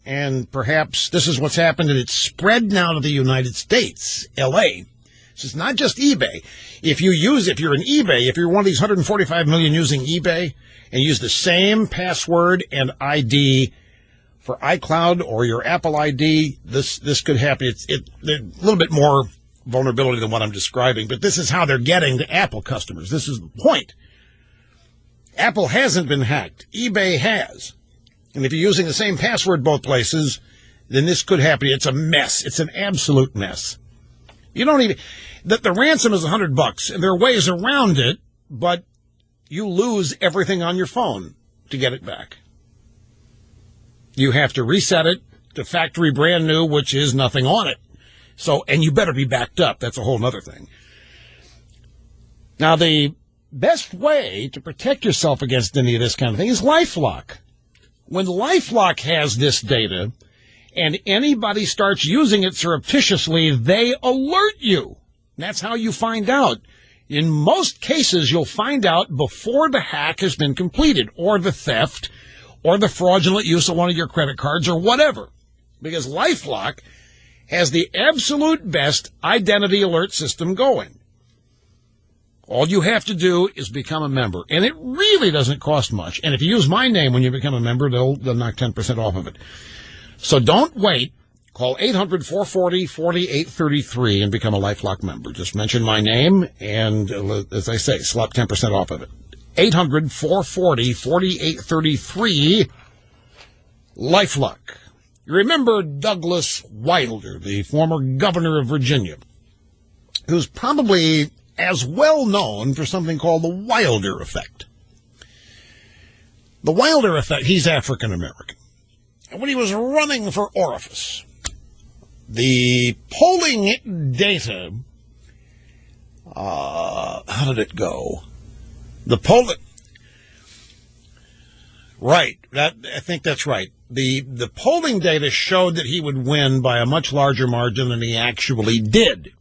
and perhaps this is what's happened, and it's spread now to the United States, L.A. This is not just eBay. If you're in eBay, if you're one of these 145 million using eBay, and use the same password and ID for iCloud or your Apple ID, this could happen. It's a little bit more vulnerability than what I'm describing, but this is how they're getting to Apple customers. This is the point. Apple hasn't been hacked. eBay has. And if you're using the same password both places, then this could happen. It's a mess. It's an absolute mess. You don't even... The ransom is $100, and there are ways around it, but you lose everything on your phone to get it back. You have to reset it to factory brand new, which is nothing on it. And you better be backed up. That's a whole other thing. Now, the best way to protect yourself against any of this kind of thing is LifeLock. When LifeLock has this data and anybody starts using it surreptitiously, they alert you. That's how you find out. In most cases, you'll find out before the hack has been completed, or the theft, or the fraudulent use of one of your credit cards, or whatever. Because LifeLock has the absolute best identity alert system going. All you have to do is become a member, and it really doesn't cost much. And if you use my name when you become a member, they'll knock 10% off of it. So don't wait. Call 800-440-4833 and become a LifeLock member. Just mention my name, and as I say, slap 10% off of it. 800-440-4833, LifeLock. You remember Douglas Wilder, the former governor of Virginia, who's probably as well known for something called the Wilder effect. The Wilder effect, he's African American. And when he was running for office, the polling data, how did it go? The polling, right, I think that's right. The polling data showed that he would win by a much larger margin than he actually did.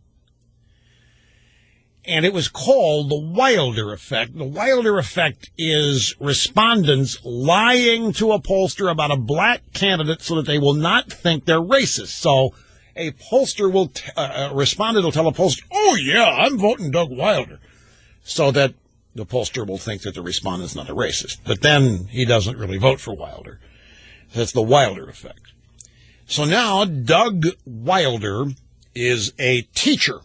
And it was called the Wilder effect. The Wilder effect is respondents lying to a pollster about a black candidate so that they will not think they're racist. So a pollster will, a respondent will tell a pollster, oh yeah, I'm voting Doug Wilder. So that the pollster will think that the respondent's not a racist. But then he doesn't really vote for Wilder. That's the Wilder effect. So now Doug Wilder is a teacher.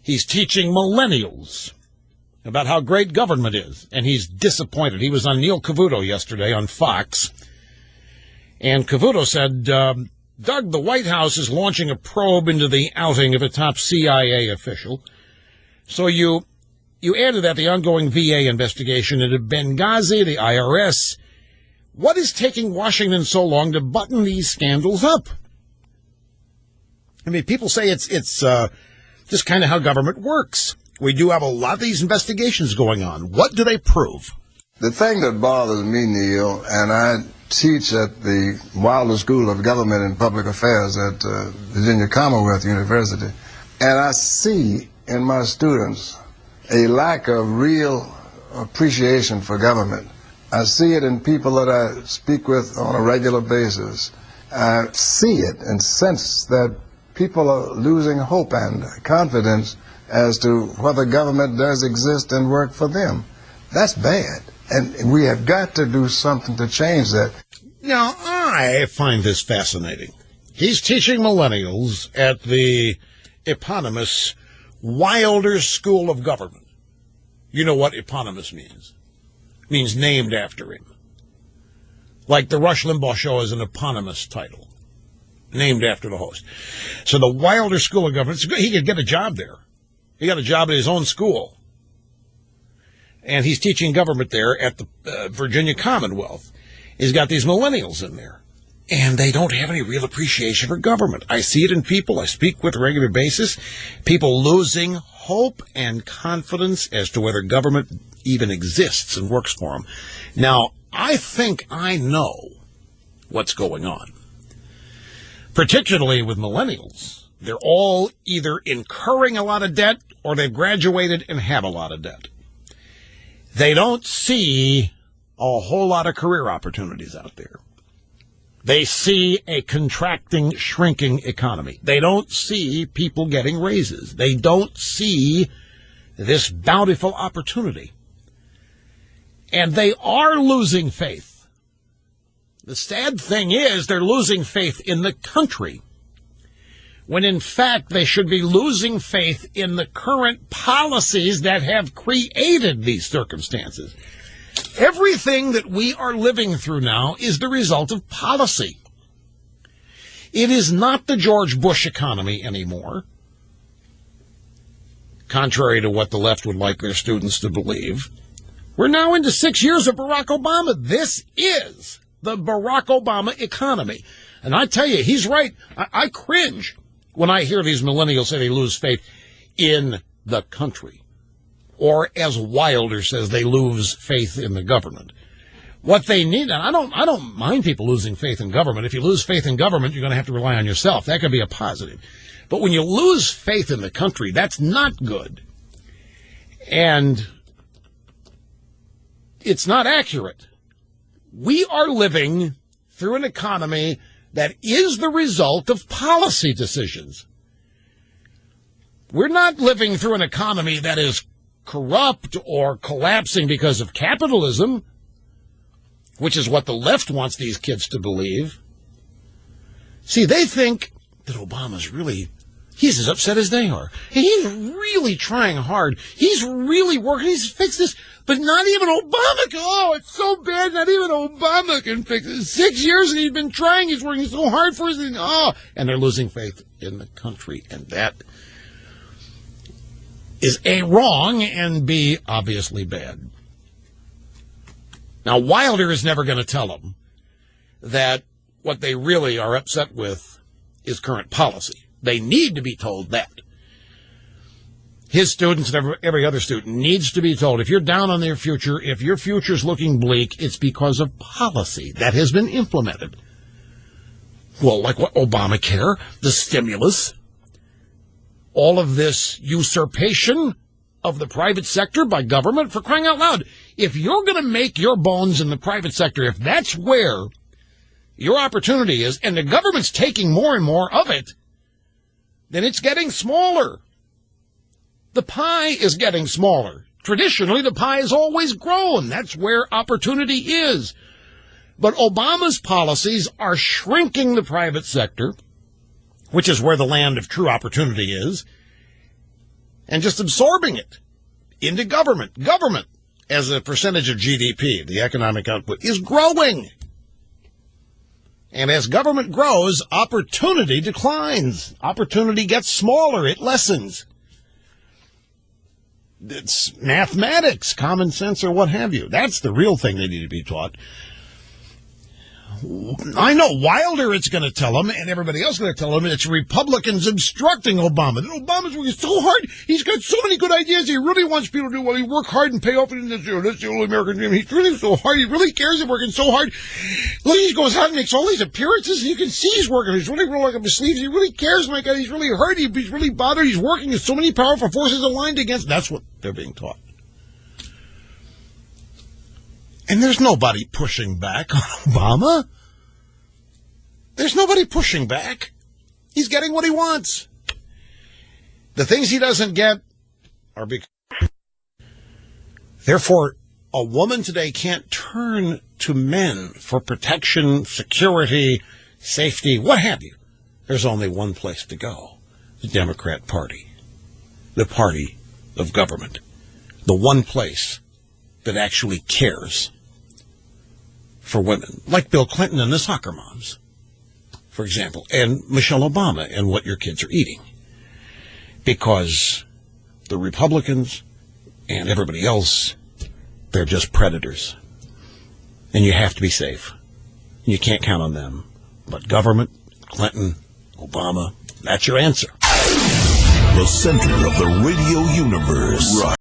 He's teaching millennials about how great government is, and he's disappointed. He was on Neil Cavuto yesterday on Fox, and Cavuto said, Doug, the White House is launching a probe into the outing of a top CIA official. So you add to that the ongoing VA investigation into Benghazi, the IRS. What is taking Washington so long to button these scandals up? I mean, people say it's just kind of how government works. We do have a lot of these investigations going on. What do they prove? The thing that bothers me, Neil, and I teach at the Wilder School of Government and Public Affairs at Virginia Commonwealth University, and I see in my students a lack of real appreciation for government. I see it in people that I speak with on a regular basis. see it and sense that people are losing hope and confidence as to whether government does exist and work for them. That's bad. And we have got to do something to change that. Now, I find this fascinating. He's teaching millennials at the eponymous Wilder School of Government. You know what eponymous means? It means named after him. Like the Rush Limbaugh show is an eponymous title, named after the host. So the Wilder School of Government, he could get a job there. He got a job at his own school. And he's teaching government there at the Virginia Commonwealth. He's got these millennials in there. And they don't have any real appreciation for government. I see it in people I speak with on a regular basis. People losing hope and confidence as to whether government even exists and works for them. Now, I think I know what's going on. Particularly with millennials. They're all either incurring a lot of debt or they've graduated and have a lot of debt. They don't see a whole lot of career opportunities out there. They see a contracting, shrinking economy. They don't see people getting raises. They don't see this bountiful opportunity. And they are losing faith. The sad thing is they're losing faith in the country, when in fact they should be losing faith in the current policies that have created these circumstances. Everything that we are living through now is the result of policy. It is not the George Bush economy anymore, contrary to what the left would like their students to believe. We're now into 6 years of Barack Obama. This is the Barack Obama economy. And I tell you, he's right. I cringe when I hear these millennials say they lose faith in the country. Or, as Wilder says, they lose faith in the government. What they need, and I don't mind people losing faith in government. If you lose faith in government, you're going to have to rely on yourself. That could be a positive. But when you lose faith in the country, that's not good. And it's not accurate. We are living through an economy that is the result of policy decisions. We're not living through an economy that is corrupt or collapsing because of capitalism, which is what the left wants these kids to believe. See, they think that Obama's he's as upset as they are. He's really trying hard. He's really working. He's fixed this, but not even Obama can. Oh, it's so bad, not even Obama can fix it. 6 years and he's been trying. He's working so hard for us. And they're losing faith in the country. And that is A, wrong, and B, obviously bad. Now, Wilder is never going to tell them that what they really are upset with is current policy. They need to be told that. His students and every other student needs to be told, if you're down on their future, if your future's looking bleak, it's because of policy that has been implemented. Well, like what? Obamacare, the stimulus, all of this usurpation of the private sector by government, for crying out loud. If you're going to make your bones in the private sector, if that's where your opportunity is, and the government's taking more and more of it, then it's getting smaller. The pie is getting smaller. Traditionally, the pie has always grown. That's where opportunity is. But Obama's policies are shrinking the private sector, which is where the land of true opportunity is, and just absorbing it into government. Government, as a percentage of GDP, the economic output, is growing. And as government grows, opportunity declines. Opportunity gets smaller. It lessens. It's mathematics, common sense, or what have you. That's the real thing they need to be taught. I know Wilder it's going to tell them, and everybody else is going to tell them, it's Republicans obstructing Obama. And Obama's working so hard. He's got so many good ideas. He really wants people to do well. He work hard and pay off in this. That's the old American dream. He's really so hard. He really cares. He's working so hard. Look, he goes out and makes all these appearances, and you can see he's working. He's really rolling up his sleeves. He really cares, my God. He's really hurt. He's really bothered. He's working. There's so many powerful forces aligned against. That's what they're being taught. And there's nobody pushing back on Obama. There's nobody pushing back. He's getting what he wants. The things he doesn't get are because... Therefore, a woman today can't turn to men for protection, security, safety, what have you. There's only one place to go. The Democrat Party. The party of government. The one place that actually cares for women. Like Bill Clinton and the soccer moms, for example, and Michelle Obama and what your kids are eating. Because the Republicans and everybody else, they're just predators. And you have to be safe. You can't count on them. But government, Clinton, Obama, that's your answer. The center of the radio universe. Right.